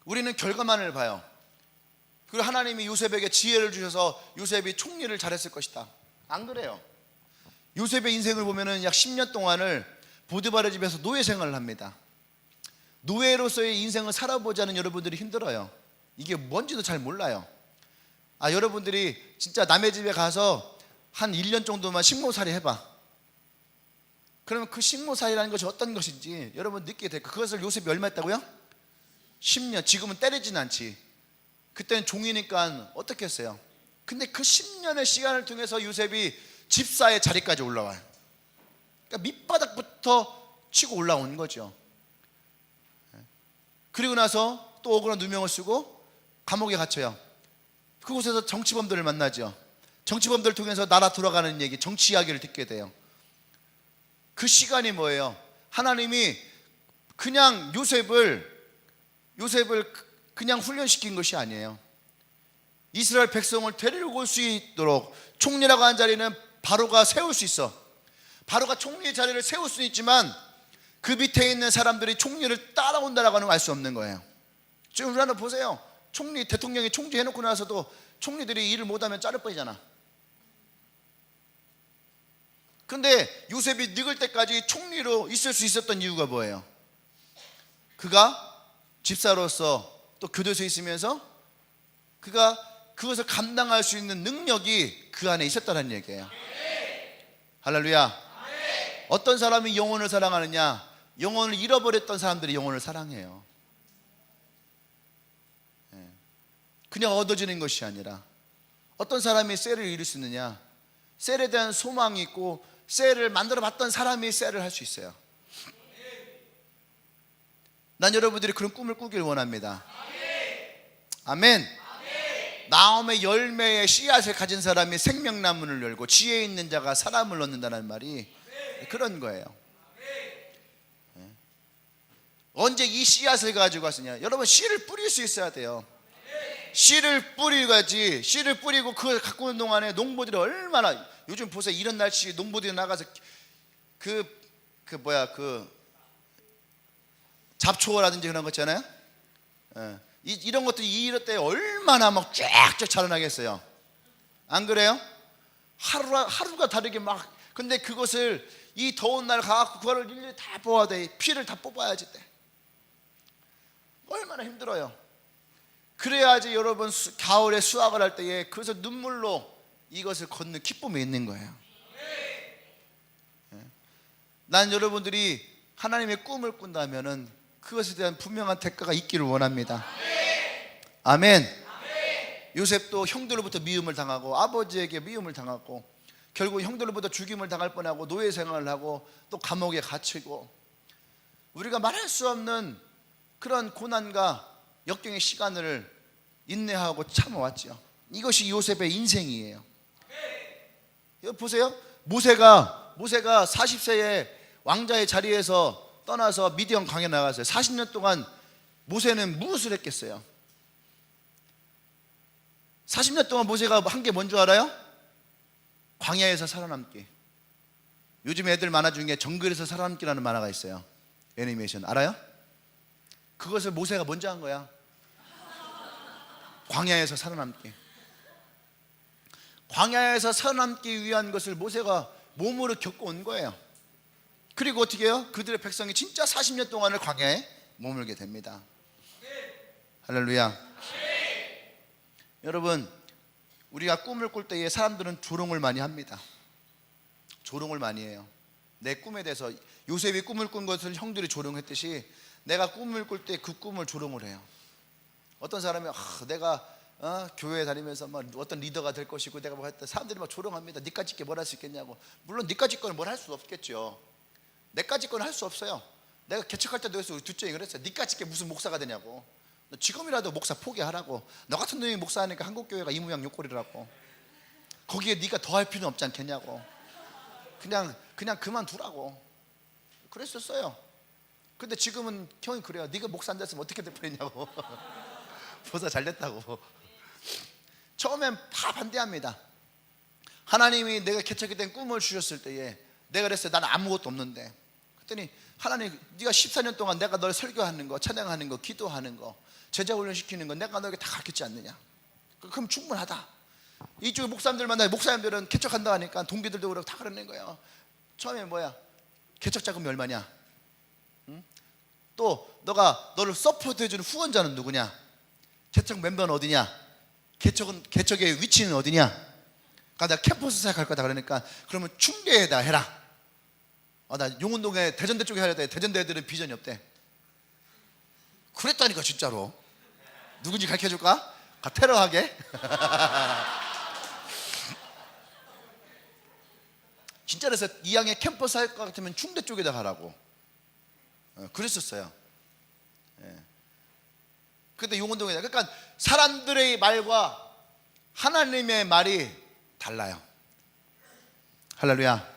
우리는 결과만을 봐요. 그리고 하나님이 요셉에게 지혜를 주셔서 요셉이 총리를 잘했을 것이다. 안 그래요. 요셉의 인생을 보면은 약 10년 동안을 보디바르 집에서 노예 생활을 합니다. 노예로서의 인생을 살아보자는 여러분들이 힘들어요. 이게 뭔지도 잘 몰라요. 여러분들이 진짜 남의 집에 가서 한 1년 정도만 식모살이 해봐. 그러면 그 식모살이라는 것이 어떤 것인지 여러분 느끼게 될 거예요. 그것을 요셉이 얼마 했다고요? 10년. 지금은 때리진 않지. 그때는 종이니까 어떻게 했어요? 근데 그 10년의 시간을 통해서 요셉이 집사의 자리까지 올라와요. 그러니까 밑바닥부터 치고 올라온 거죠. 그리고 나서 또 억울한 누명을 쓰고 감옥에 갇혀요. 그곳에서 정치범들을 만나죠. 정치범들을 통해서 나라 돌아가는 얘기, 정치 이야기를 듣게 돼요. 그 시간이 뭐예요? 하나님이 그냥 요셉을 그냥 훈련시킨 것이 아니에요. 이스라엘 백성을 데리고 올 수 있도록 총리라고 한 자리는 바로가 세울 수 있어. 바로가 총리의 자리를 세울 수는 있지만 그 밑에 있는 사람들이 총리를 따라온다라고 하는 걸 알 수 없는 거예요. 지금 우리 하나 보세요. 대통령이 총리 해놓고 나서도 총리들이 일을 못하면 자를 뻔이잖아. 근데 요셉이 늙을 때까지 총리로 있을 수 있었던 이유가 뭐예요? 그가 집사로서 또 교도소에 있으면서 그가 그것을 감당할 수 있는 능력이 그 안에 있었다는 얘기예요. 할렐루야. 어떤 사람이 영혼을 사랑하느냐? 영혼을 잃어버렸던 사람들이 영혼을 사랑해요. 그냥 얻어지는 것이 아니라. 어떤 사람이 셀을 이룰 수 있느냐? 셀에 대한 소망이 있고 셀을 만들어 봤던 사람이 셀을 할 수 있어요. 난 여러분들이 그런 꿈을 꾸길 원합니다. 아멘. 나옴의 열매의 씨앗을 가진 사람이 생명나무를 열고 지혜 있는 자가 사람을 얻는다는 말이 그런 거예요. 언제 이 씨앗을 가지고 왔으냐? 여러분, 씨를 뿌릴 수 있어야 돼요. 씨를 뿌리가지. 씨를 뿌리고 그걸 갖고 오는 동안에 농부들이 얼마나, 요즘 보세요, 이런 날씨 농부들이 나가서 그 잡초라든지 그런 거 있잖아요. 이런 것들이 이럴 때 얼마나 막 쫙쫙 자라나겠어요. 안 그래요? 하루가 다르게 막. 근데 그것을 이 더운 날 가갖고 그거를 일일이 다 뽑아야 돼. 피를 다 뽑아야지 돼. 얼마나 힘들어요. 그래야지 여러분 가을에 수확을 할 때에 그래서 눈물로 이것을 걷는 기쁨이 있는 거예요. 난 여러분들이 하나님의 꿈을 꾼다면은 그것에 대한 분명한 대가가 있기를 원합니다. 아멘. 요셉도 형들로부터 미움을 당하고 아버지에게 미움을 당하고 결국 형들로부터 죽임을 당할 뻔하고 노예 생활을 하고 또 감옥에 갇히고, 우리가 말할 수 없는 그런 고난과 역경의 시간을 인내하고 참아왔죠. 이것이 요셉의 인생이에요. 여기 보세요. 모세가 40세에 왕자의 자리에서 떠나서 미디안 광야에 나갔어요. 40년 동안 모세는 무엇을 했겠어요? 40년 동안 모세가 한 게 뭔 줄 알아요? 광야에서 살아남기. 요즘 애들 만화 중에 정글에서 살아남기라는 만화가 있어요. 애니메이션 알아요? 그것을 모세가 먼저 한 거야. 광야에서 살아남기. 광야에서 살아남기 위한 것을 모세가 몸으로 겪어온 거예요. 그리고 어떻게 해요? 그들의 백성이 진짜 40년 동안을 광야에 머물게 됩니다. 할렐루야. 여러분, 우리가 꿈을 꿀 때에 사람들은 조롱을 많이 합니다. 조롱을 많이 해요. 내 꿈에 대해서 요셉이 꿈을 꾼 것을 형들이 조롱했듯이 내가 꿈을 꿀 때 그 꿈을 조롱을 해요. 어떤 사람이 내가 교회에 다니면서 막 어떤 리더가 될 것이고 내가 뭐 했다, 사람들이 막 조롱합니다. 니까짓 게 뭘 할 수 있겠냐고. 물론 니까짓 거는 뭘 할 수 없겠죠. 내까짓 거는 할 수 없어요. 내가 개척할 때도 그래서 우리 둘째이 그랬어요. 니까짓 게 무슨 목사가 되냐고. 너 지금이라도 목사 포기하라고. 너 같은 놈이 목사하니까 한국교회가 이 모양 요꼴이라고. 거기에 네가 더 할 필요는 없지 않겠냐고. 그냥 그만두라고 그랬었어요. 근데 지금은 형이 그래요. 네가 목사 안 됐으면 어떻게 될 뻔했냐고. 보사 잘 됐다고. 처음엔 다 반대합니다. 하나님이 내가 개척이 된 꿈을 주셨을 때에 내가 그랬어요. 나는 아무것도 없는데. 그랬더니 하나님, 네가 14년 동안 내가 널 설교하는 거, 찬양하는 거, 기도하는 거, 제자 훈련시키는 거 내가 너에게 다 가르쳤지 않느냐. 그럼 충분하다. 이쪽에 목사님들 만나요. 목사님들은 개척한다 하니까 동기들도 그러고 다 그러는 거예요. 처음에 뭐야? 개척 자금이 얼마냐? 응? 또 너를 서포트해주는 후원자는 누구냐? 개척 멤버는 어디냐? 개척의 위치는 어디냐? 그러니까 내가 캠퍼스 생각할 거다 그러니까 그러면 충계에다 해라. 나 용운동에 대전대 쪽에 해야 돼. 대전대 애들은 비전이 없대. 그랬다니까 진짜로. 누군지 가르쳐줄까? 테러하게. 진짜 그래서 이왕에 캠퍼스 할 것 같으면 충대 쪽에다 가라고. 그랬었어요. 근데 용운동에, 그러니까 사람들의 말과 하나님의 말이 달라요. 할렐루야.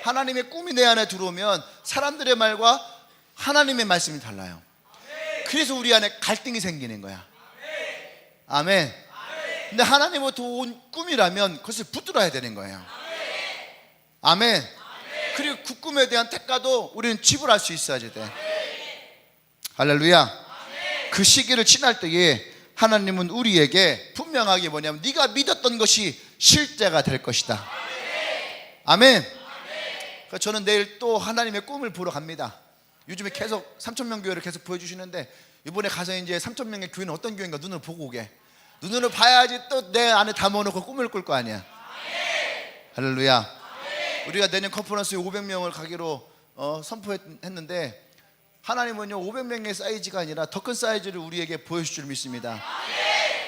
하나님의 꿈이 내 안에 들어오면 사람들의 말과 하나님의 말씀이 달라요. 그래서 우리 안에 갈등이 생기는 거야. 아멘. 근데 하나님으로부터 온 꿈이라면 그것을 붙들어야 되는 거예요. 아멘. 그리고 그 꿈에 대한 대가도 우리는 지불할 수 있어야지 돼. 할렐루야. 그 시기를 지날 때에 하나님은 우리에게 분명하게 뭐냐면 네가 믿었던 것이 실제가 될 것이다. 아멘. 저는 내일 또 하나님의 꿈을 보러 갑니다. 요즘에 계속 3,000명 교회를 계속 보여주시는데 이번에 가서 이제 3,000명의 교회는 어떤 교회인가 눈을 보고 오게. 눈으로 봐야지 또 내 안에 담아놓고 꿈을 꿀 거 아니야. 할렐루야. 우리가 내년 컨퍼런스에 500명을 가기로 선포했는데 하나님은요 500명의 사이즈가 아니라 더 큰 사이즈를 우리에게 보여줄 줄 믿습니다.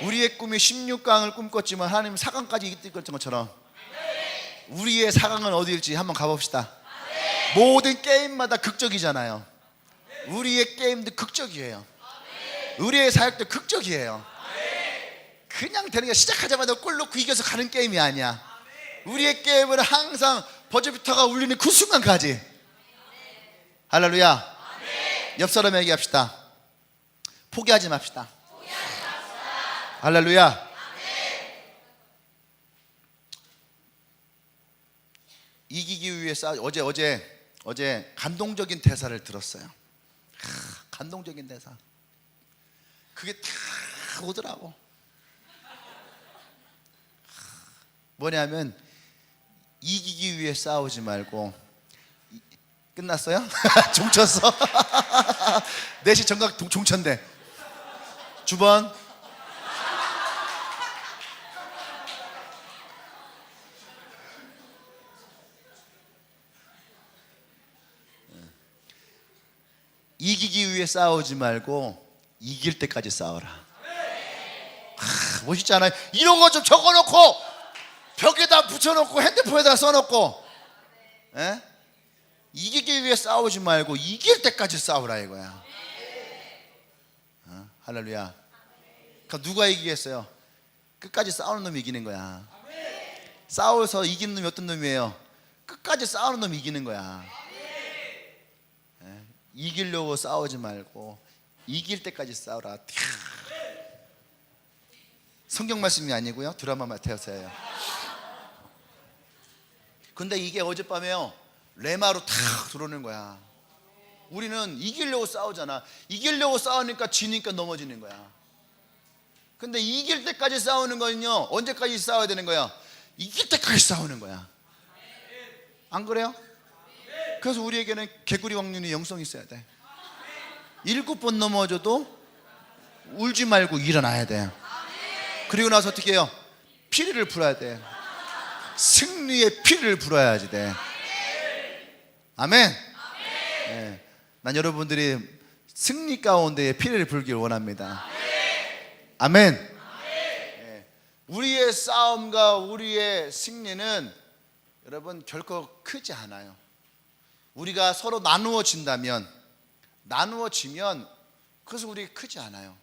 우리의 꿈이 16강을 꿈꿨지만 하나님은 4강까지 이끌 것처럼 우리의 4강은 어디일지 한번 가봅시다. 모든 게임마다 극적이잖아요. 우리의 게임도 극적이에요. 우리의 사역도 극적이에요. 그냥 되는 게 시작하자마자 골 넣고 이겨서 가는 게임이 아니야. 우리의 게임은 항상 버저비터가 울리는 그 순간까지. 할렐루야. 옆 사람에게 얘기합시다. 포기하지 맙시다. 할렐루야. 이기기 위해 어제 감동적인 대사를 들었어요. 감동적인 대사. 그게 다 오더라고. 뭐냐면 이기기 위해 싸우지 말고 끝났어요? 종쳤어? 4시 정각 종쳤네. 주번 이기기 위해 싸우지 말고 이길 때까지 싸워라. 멋있지 않아요? 이런 거 좀 적어놓고 벽에다 붙여놓고 핸드폰에다 써놓고 이기기 위해 싸우지 말고 이길 때까지 싸우라 이거야. 할렐루야. 그럼 누가 이기겠어요? 끝까지 싸우는 놈이 이기는 거야. 싸워서 이기는 놈이 어떤 놈이에요? 끝까지 싸우는 놈이 이기는 거야. 이기려고 싸우지 말고 이길 때까지 싸우라. 성경 말씀이 아니고요 드라마 마태어서예요. 근데 이게 어젯밤에요 레마로 탁 들어오는 거야. 우리는 이기려고 싸우잖아. 이기려고 싸우니까 지니까 넘어지는 거야. 근데 이길 때까지 싸우는 거는요 언제까지 싸워야 되는 거야? 이길 때까지 싸우는 거야. 안 그래요? 그래서 우리에게는 개구리 왕눈이 영성이 있어야 돼. 7번 넘어져도 울지 말고 일어나야 돼. 그리고 나서 어떻게 해요? 피리를 불어야 돼. 승리의 피리를 불어야지 돼. 아멘. 네. 난 여러분들이 승리 가운데에 피리를 불길 원합니다. 아멘. 네. 우리의 싸움과 우리의 승리는 여러분 결코 크지 않아요. 우리가 서로 나누어지면 그래서 우리 크지 않아요.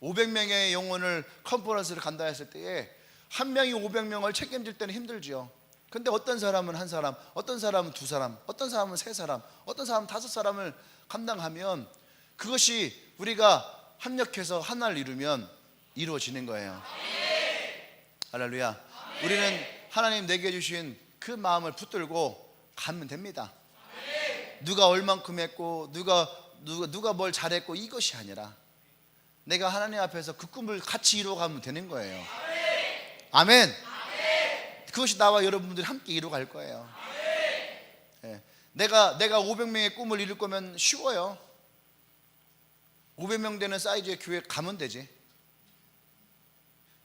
500명의 영혼을 컨퍼런스를 간다 했을 때에 한 명이 500명을 책임질 때는 힘들지요. 근데 어떤 사람은 한 사람, 어떤 사람은 두 사람, 어떤 사람은 세 사람, 어떤 사람은 5사람을 감당하면 그것이 우리가 협력해서 하나를 이루면 이루어지는 거예요. 할렐루야. 우리는 하나님 내게 주신 그 마음을 붙들고 가면 됩니다. 누가 얼만큼 했고 누가 뭘 잘했고 이것이 아니라 내가 하나님 앞에서 그 꿈을 같이 이루어가면 되는 거예요. 아멘. 그것이 나와 여러분들이 함께 이루어갈 거예요. 네. 내가 500명의 꿈을 이룰 거면 쉬워요. 500명 되는 사이즈의 교회 가면 되지.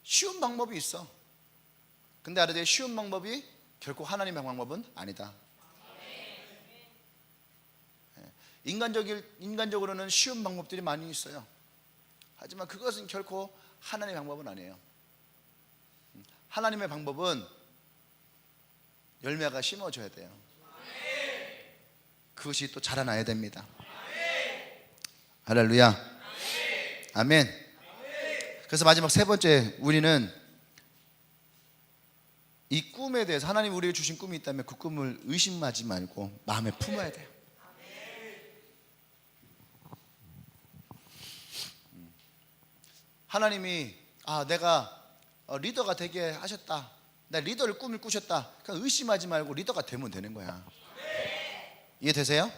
쉬운 방법이 있어. 근데 알아야 쉬운 방법이 결코 하나님의 방법은 아니다. 인간적으로는 쉬운 방법들이 많이 있어요. 하지만 그것은 결코 하나님의 방법은 아니에요. 하나님의 방법은 열매가 심어져야 돼요. 그것이 또 자라나야 됩니다. 할렐루야. 아멘. 그래서 마지막 세 번째, 우리는 이 꿈에 대해서 하나님 우리에게 주신 꿈이 있다면 그 꿈을 의심하지 말고 마음에 품어야 돼요. 하나님이 내가 리더가 되게 하셨다, 나 리더를 꿈을 꾸셨다, 그냥 의심하지 말고 리더가 되면 되는 거야. 이해되세요?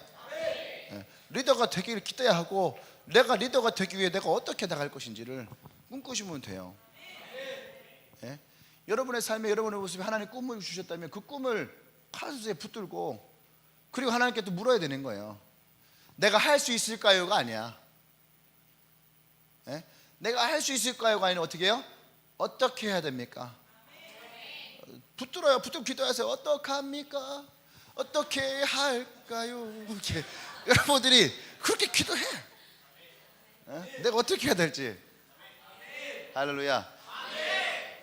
리더가 되기를 기대야 하고 내가 리더가 되기 위해 내가 어떻게 나갈 것인지를 꿈꾸시면 돼요. 여러분의 삶에 여러분의 모습에 하나님 꿈을 주셨다면 그 꿈을 가슴에 붙들고 그리고 하나님께 또 물어야 되는 거예요. 내가 할 수 있을까요가 아니야. 내가 할 수 있을까요가 아니라 어떻게 해요? 어떻게 해야 됩니까? 붙들어요. 붙들고 기도하세요. 어떡합니까? 어떻게 할까요? 이렇게 여러분들이 그렇게 기도해. 내가 어떻게 해야 될지. 할렐루야.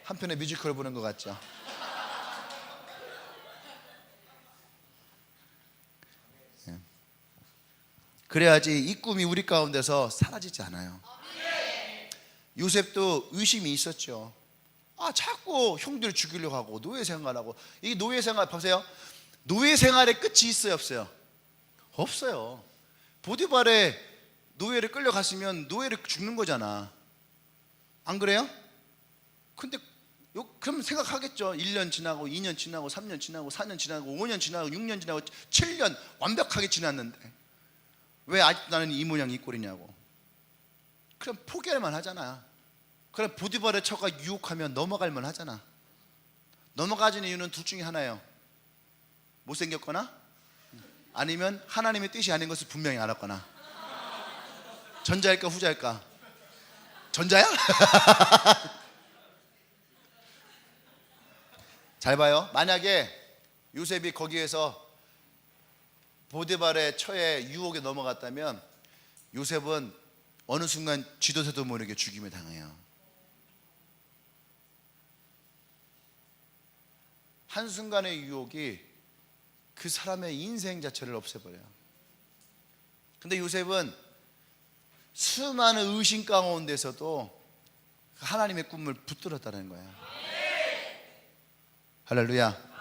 한편의 뮤지컬을 보는 것 같죠? 그래야지 이 꿈이 우리 가운데서 사라지지 않아요. 요셉도 의심이 있었죠. 자꾸 형들 죽이려고 하고 노예 생활하고. 이 노예 생활 보세요. 노예 생활의 끝이 있어요, 없어요? 없어요. 보디발에 노예를 끌려갔으면 노예를 죽는 거잖아. 안 그래요? 근데 그럼 생각하겠죠. 1년 지나고 2년 지나고 3년 지나고 4년 지나고 5년 지나고 6년 지나고 7년 완벽하게 지났는데 왜 아직도 나는 이 모양 이 꼴이냐고. 그럼 포기할만 하잖아. 그럼 보디발의 처가 유혹하면 넘어갈만 하잖아. 넘어가진 이유는 둘 중에 하나예요. 못생겼거나 아니면 하나님의 뜻이 아닌 것을 분명히 알았거나. 전자일까 후자일까? 전자야? 잘 봐요. 만약에 요셉이 거기에서 보디발의 처에 유혹에 넘어갔다면 요셉은 어느 순간 쥐도새도 모르게 죽임을 당해요. 한순간의 유혹이 그 사람의 인생 자체를 없애버려요. 근데 요셉은 수많은 의심 가운데서도 하나님의 꿈을 붙들었다는 거예요. 할렐루야.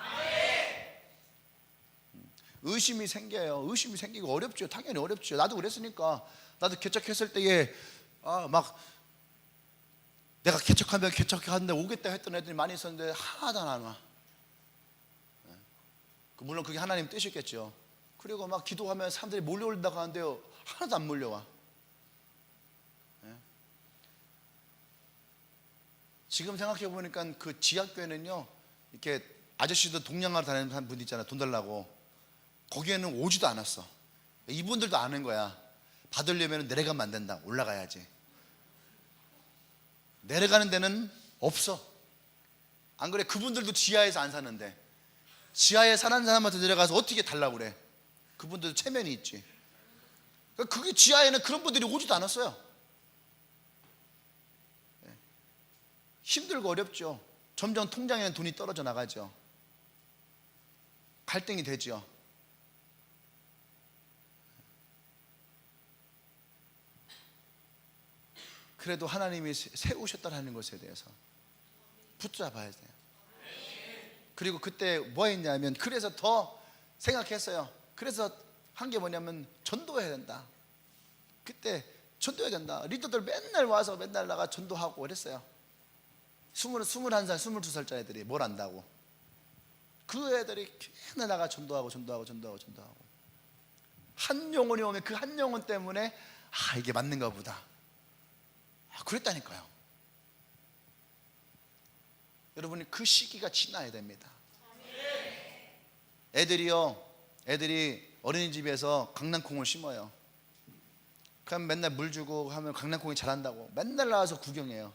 의심이 생겨요. 의심이 생기고 어렵죠. 당연히 어렵죠. 나도 그랬으니까. 나도 개척했을 때에 막 내가 개척하면 개척하는데 오겠다 했던 애들이 많이 있었는데 하나도 안 와. 물론 그게 하나님 뜻이겠죠. 그리고 막 기도하면 사람들이 몰려온다고 하는데요, 하나도 안 몰려와. 지금 생각해 보니까 그 지하교회는요, 이렇게 아저씨도 동양하러 다니는 분 있잖아요. 돈 달라고. 거기에는 오지도 않았어. 이분들도 아는 거야. 받으려면 내려가면 안 된다. 올라가야지. 내려가는 데는 없어. 안 그래? 그분들도 지하에서 안 사는데 지하에 사는 사람한테 내려가서 어떻게 달라고 그래? 그분들도 체면이 있지. 그게 지하에는 그런 분들이 오지도 않았어요. 힘들고 어렵죠. 점점 통장에는 돈이 떨어져 나가죠. 갈등이 되죠. 그래도 하나님이 세우셨다는 것에 대해서 붙잡아야 돼요. 그리고 그때 뭐 했냐면, 그래서 더 생각했어요. 그래서 한 게 뭐냐면 전도해야 된다. 그때 전도해야 된다. 리더들 맨날 와서 맨날 나가 전도하고 그랬어요. 21살, 22살짜리 애들이 뭘 안다고. 그 애들이 맨날 나가 전도하고 한 영혼이 오면 그 한 영혼 때문에 이게 맞는가 보다. 그랬다니까요. 여러분이 그 시기가 지나야 됩니다. 애들이 어린이집에서 강낭콩을 심어요. 그럼 맨날 물 주고 하면 강낭콩이 자란다고 맨날 나와서 구경해요.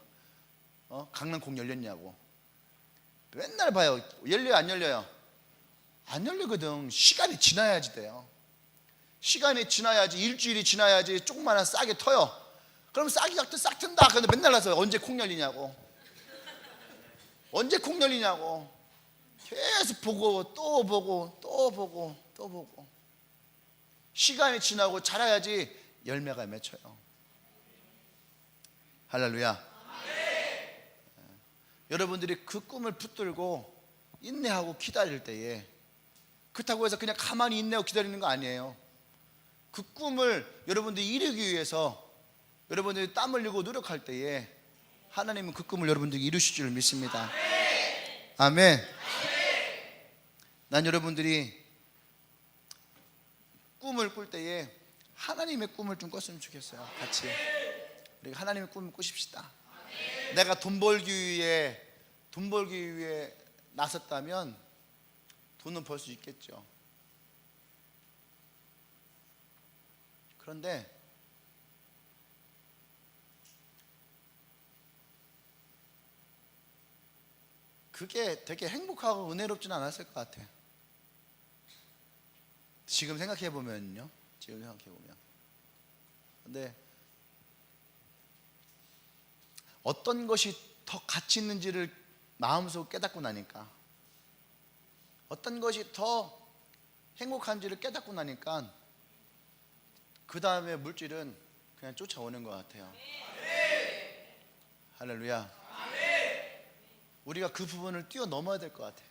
강낭콩 열렸냐고. 맨날 봐요. 열려요, 안 열려요? 안 열리거든. 시간이 지나야지 돼요. 시간이 지나야지, 일주일이 지나야지 조그마한 싹이 터요. 그럼 싹이 싹 튼다. 근데 맨날 나서 언제 콩 열리냐고. 언제 콩 열리냐고. 계속 보고 또 보고. 시간이 지나고 자라야지 열매가 맺혀요. 할렐루야. 여러분들이 그 꿈을 붙들고 인내하고 기다릴 때에, 그렇다고 해서 그냥 가만히 인내하고 기다리는 거 아니에요. 그 꿈을 여러분들이 이루기 위해서 여러분들이 땀 흘리고 노력할 때에 하나님은 그 꿈을 여러분들이 이루실 줄 믿습니다. 아멘. 난 여러분들이 꿈을 꿀 때에 하나님의 꿈을 좀 꿨으면 좋겠어요. 같이 우리 하나님의 꿈을 꾸십시다. 내가 돈 벌기 위해 나섰다면 돈은 벌 수 있겠죠. 그런데 그게 되게 행복하고 은혜롭지는 않았을 것 같아요. 지금 생각해 보면요. 근데 어떤 것이 더 가치 있는지를 마음속으로 깨닫고 나니까, 어떤 것이 더 행복한지를 깨닫고 나니까 그 다음에 물질은 그냥 쫓아오는 것 같아요. 할렐루야. 우리가 그 부분을 뛰어넘어야 될 것 같아요.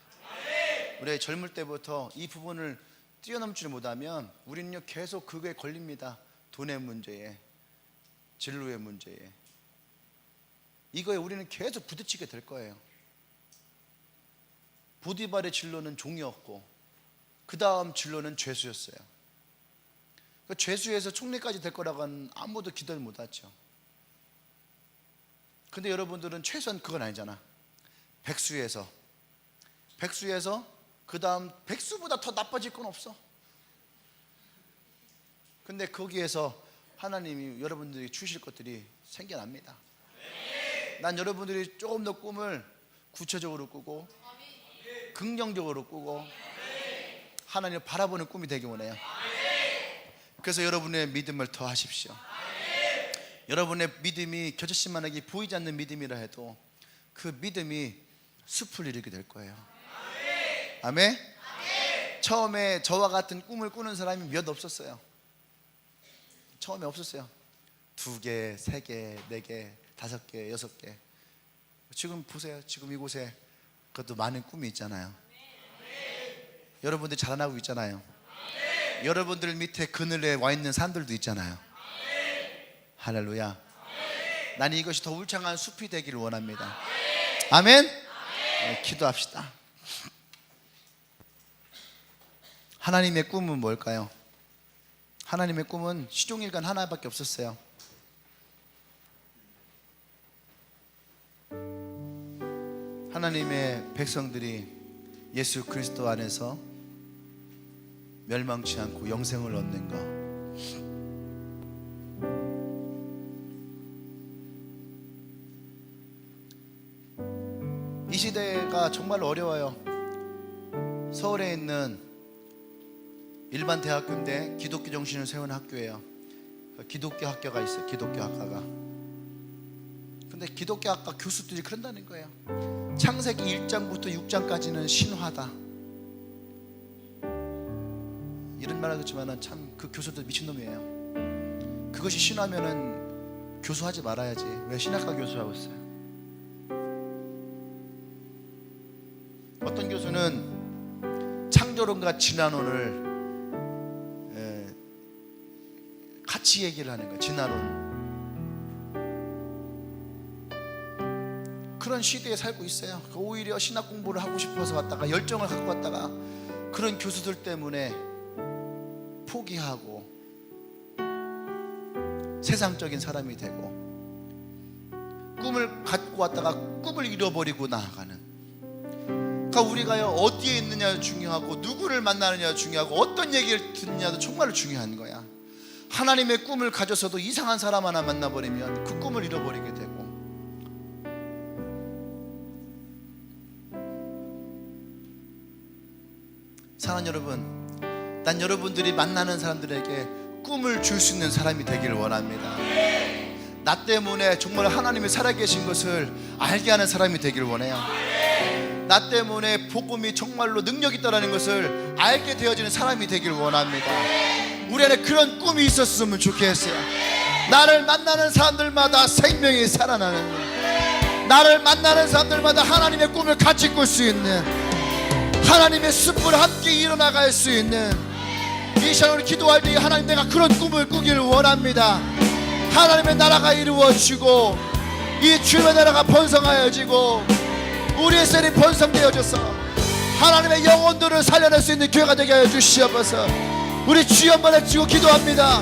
우리가 젊을 때부터 이 부분을 뛰어넘지를 못하면 우리는요 계속 그거에 걸립니다. 돈의 문제에, 진로의 문제에, 이거에 우리는 계속 부딪히게 될 거예요. 보디발의 진로는 종이었고 그 다음 진로는 죄수였어요. 그 죄수에서 총리까지 될 거라고는 아무도 기도를 못했죠. 근데 여러분들은 최소한 그건 아니잖아. 백수에서 그 다음 백수보다 더 나빠질 건 없어. 근데 거기에서 하나님이 여러분들이 주실 것들이 생겨납니다. 난 여러분들이 조금 더 꿈을 구체적으로 꾸고 긍정적으로 꾸고 하나님을 바라보는 꿈이 되기 원해요. 그래서 여러분의 믿음을 더 하십시오. 여러분의 믿음이 겨자씨만하게 보이지 않는 믿음이라 해도 그 믿음이 숲을 이루게 될 거예요. 아멘? 처음에 저와 같은 꿈을 꾸는 사람이 몇 없었어요. 처음에 없었어요. 2개, 3개, 4개, 5개, 6개. 지금 보세요. 지금 이곳에 그것도 많은 꿈이 있잖아요. 여러분들 자라나고 있잖아요. 여러분들 밑에 그늘에 와 있는 사람들도 있잖아요. 할렐루야. 나는 이것이 더 울창한 숲이 되기를 원합니다. 아멘? 네, 기도합시다. 하나님의 꿈은 뭘까요? 하나님의 꿈은 시종일관 하나밖에 없었어요. 하나님의 백성들이 예수 그리스도 안에서 멸망치 않고 영생을 얻는 것. 이 시대가 정말 어려워요. 서울에 있는 일반 대학교인데 기독교 정신을 세운 학교예요. 기독교 학교가 있어요. 기독교 학과가. 근데 기독교 학과 교수들이 그런다는 거예요. 창세기 1장부터 6장까지는 신화다. 이런 말 하겠지만 참 그 교수들 미친놈이에요. 그것이 신화면은 교수하지 말아야지. 왜 신학과 교수하고 있어요? 어떤 교수는 창조론과 진화론을 같이 얘기를 하는 거예요. 진화론. 그런 시대에 살고 있어요. 오히려 신학 공부를 하고 싶어서 갔다가 열정을 갖고 갔다가 그런 교수들 때문에 포기하고 세상적인 사람이 되고 꿈을 갖고 왔다가 꿈을 잃어버리고 나아가는. 그러니까 우리가요 어디에 있느냐도 중요하고 누구를 만나느냐도 중요하고 어떤 얘기를 듣느냐도 정말 중요한 거야. 하나님의 꿈을 가져서도 이상한 사람 하나 만나버리면 그 꿈을 잃어버리게 되고. 사랑하는 여러분, 난 여러분들이 만나는 사람들에게 꿈을 줄 수 있는 사람이 되기를 원합니다. 나 때문에 정말 하나님이 살아계신 것을 알게 하는 사람이 되기를 원해요. 나 때문에 복음이 정말로 능력 있다는 것을 알게 되어지는 사람이 되기를 원합니다. 우리 안에 그런 꿈이 있었으면 좋겠어요. 나를 만나는 사람들마다 생명이 살아나는, 나를 만나는 사람들마다 하나님의 꿈을 같이 꿀 수 있는, 하나님의 숲을 함께 일어나갈 수 있는, 이 시간을 기도할 때 하나님 내가 그런 꿈을 꾸기를 원합니다. 하나님의 나라가 이루어지고 이 주님의 나라가 번성하여지고 우리의 셀이 번성되어져서 하나님의 영혼들을 살려낼 수 있는 교회가 되게 하여 주시옵소서. 우리 주여 한번 외치고 기도합니다.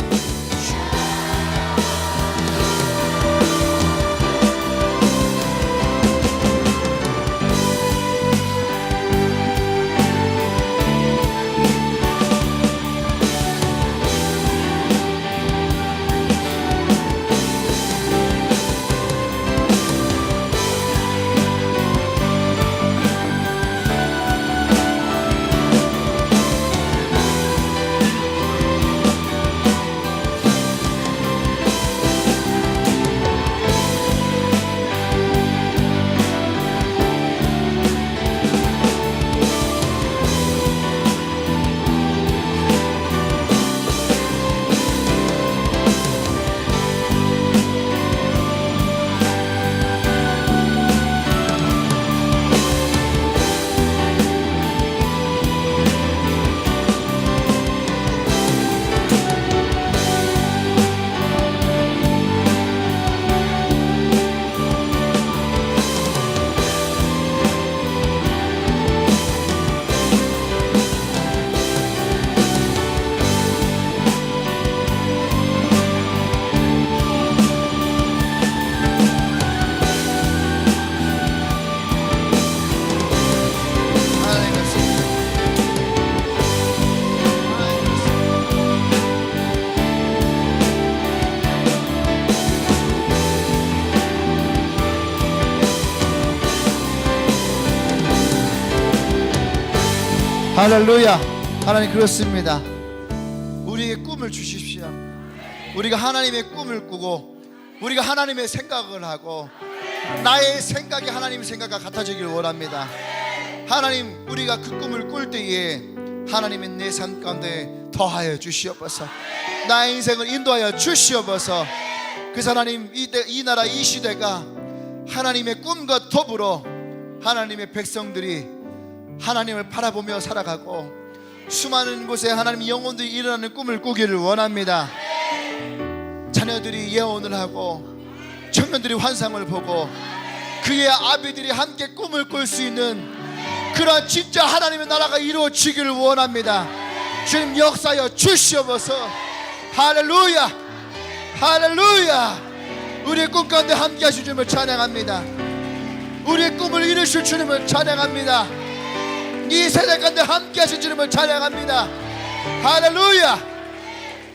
할렐루야. 하나님 그렇습니다. 우리에게 꿈을 주십시오. 우리가 하나님의 꿈을 꾸고 우리가 하나님의 생각을 하고 나의 생각이 하나님의 생각과 같아지길 원합니다. 하나님, 우리가 그 꿈을 꿀 때에 하나님의 내 삶 가운데 더하여 주시옵소서. 나의 인생을 인도하여 주시옵소서. 그래서 하나님, 이 나라 이 시대가 하나님의 꿈과 더불어 하나님의 백성들이 하나님을 바라보며 살아가고 수많은 곳에 하나님 영혼들이 일어나는 꿈을 꾸기를 원합니다. 자녀들이 예언을 하고 청년들이 환상을 보고 그의 아비들이 함께 꿈을 꿀 수 있는 그런 진짜 하나님의 나라가 이루어지기를 원합니다. 주님 역사여 주시옵소서. 할렐루야, 할렐루야. 우리의 꿈 가운데 함께 하실 주님을 찬양합니다. 우리의 꿈을 이루실 주님을 찬양합니다. 이 세대 가운데 함께 하실 주님을 찬양합니다. 할렐루야.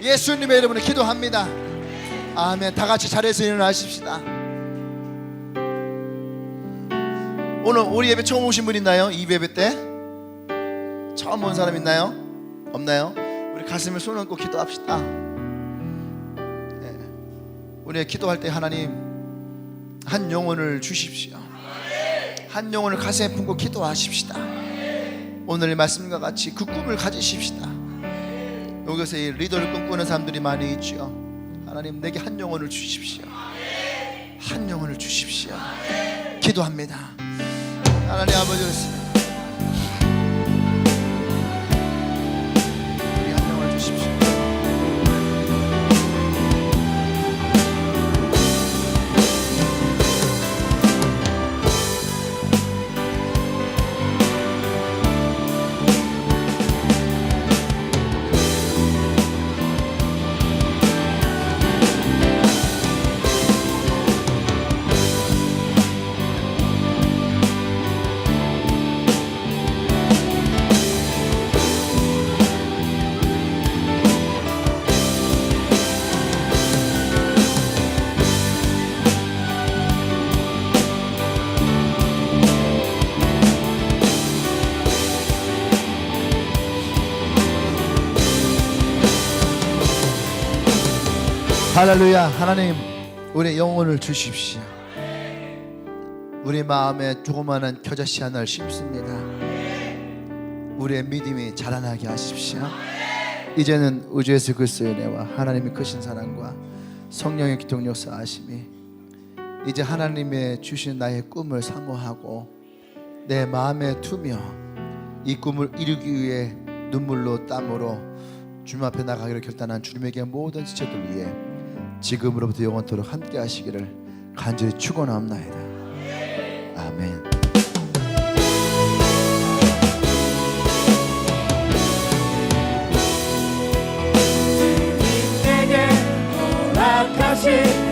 예수님의 이름으로 기도합니다. 아멘. 다 같이 자리에서 일어나십시다. 오늘 우리 예배 처음 오신 분 있나요? 이 예배 때 처음 온 사람 있나요? 없나요? 우리 가슴에 손 얹고 기도합시다. 네. 우리 기도할 때 하나님 한 영혼을 주십시오. 한 영혼을 가슴에 품고 기도하십시다. 오늘 말씀과 같이 그 꿈을 가지십시다. 여기서 이 리더를 꿈꾸는 사람들이 많이 있죠. 하나님, 내게 한 영혼을 주십시오. 한 영혼을 주십시오. 기도합니다. 하나님 아버지, 우리 한 영혼을 주십시오. 할렐루야. 하나님, 우리의 영혼을 주십시오. 우리 마음에 조그마한 겨자씨 하나를 심습니다. 우리의 믿음이 자라나게 하십시오. 이제는 우주 예수 그리스도의 은혜와 하나님의 크신 사랑과 성령의 기통 역사하심이 이제 하나님의 주신 나의 꿈을 사모하고 내 마음에 두며 이 꿈을 이루기 위해 눈물로 땀으로 주님 앞에 나가기를 결단한 주님에게 모든 지체들 위해 지금으로부터 영원토록 함께 하시기를 간절히 축원합나이다. 아멘. 내게 허락하신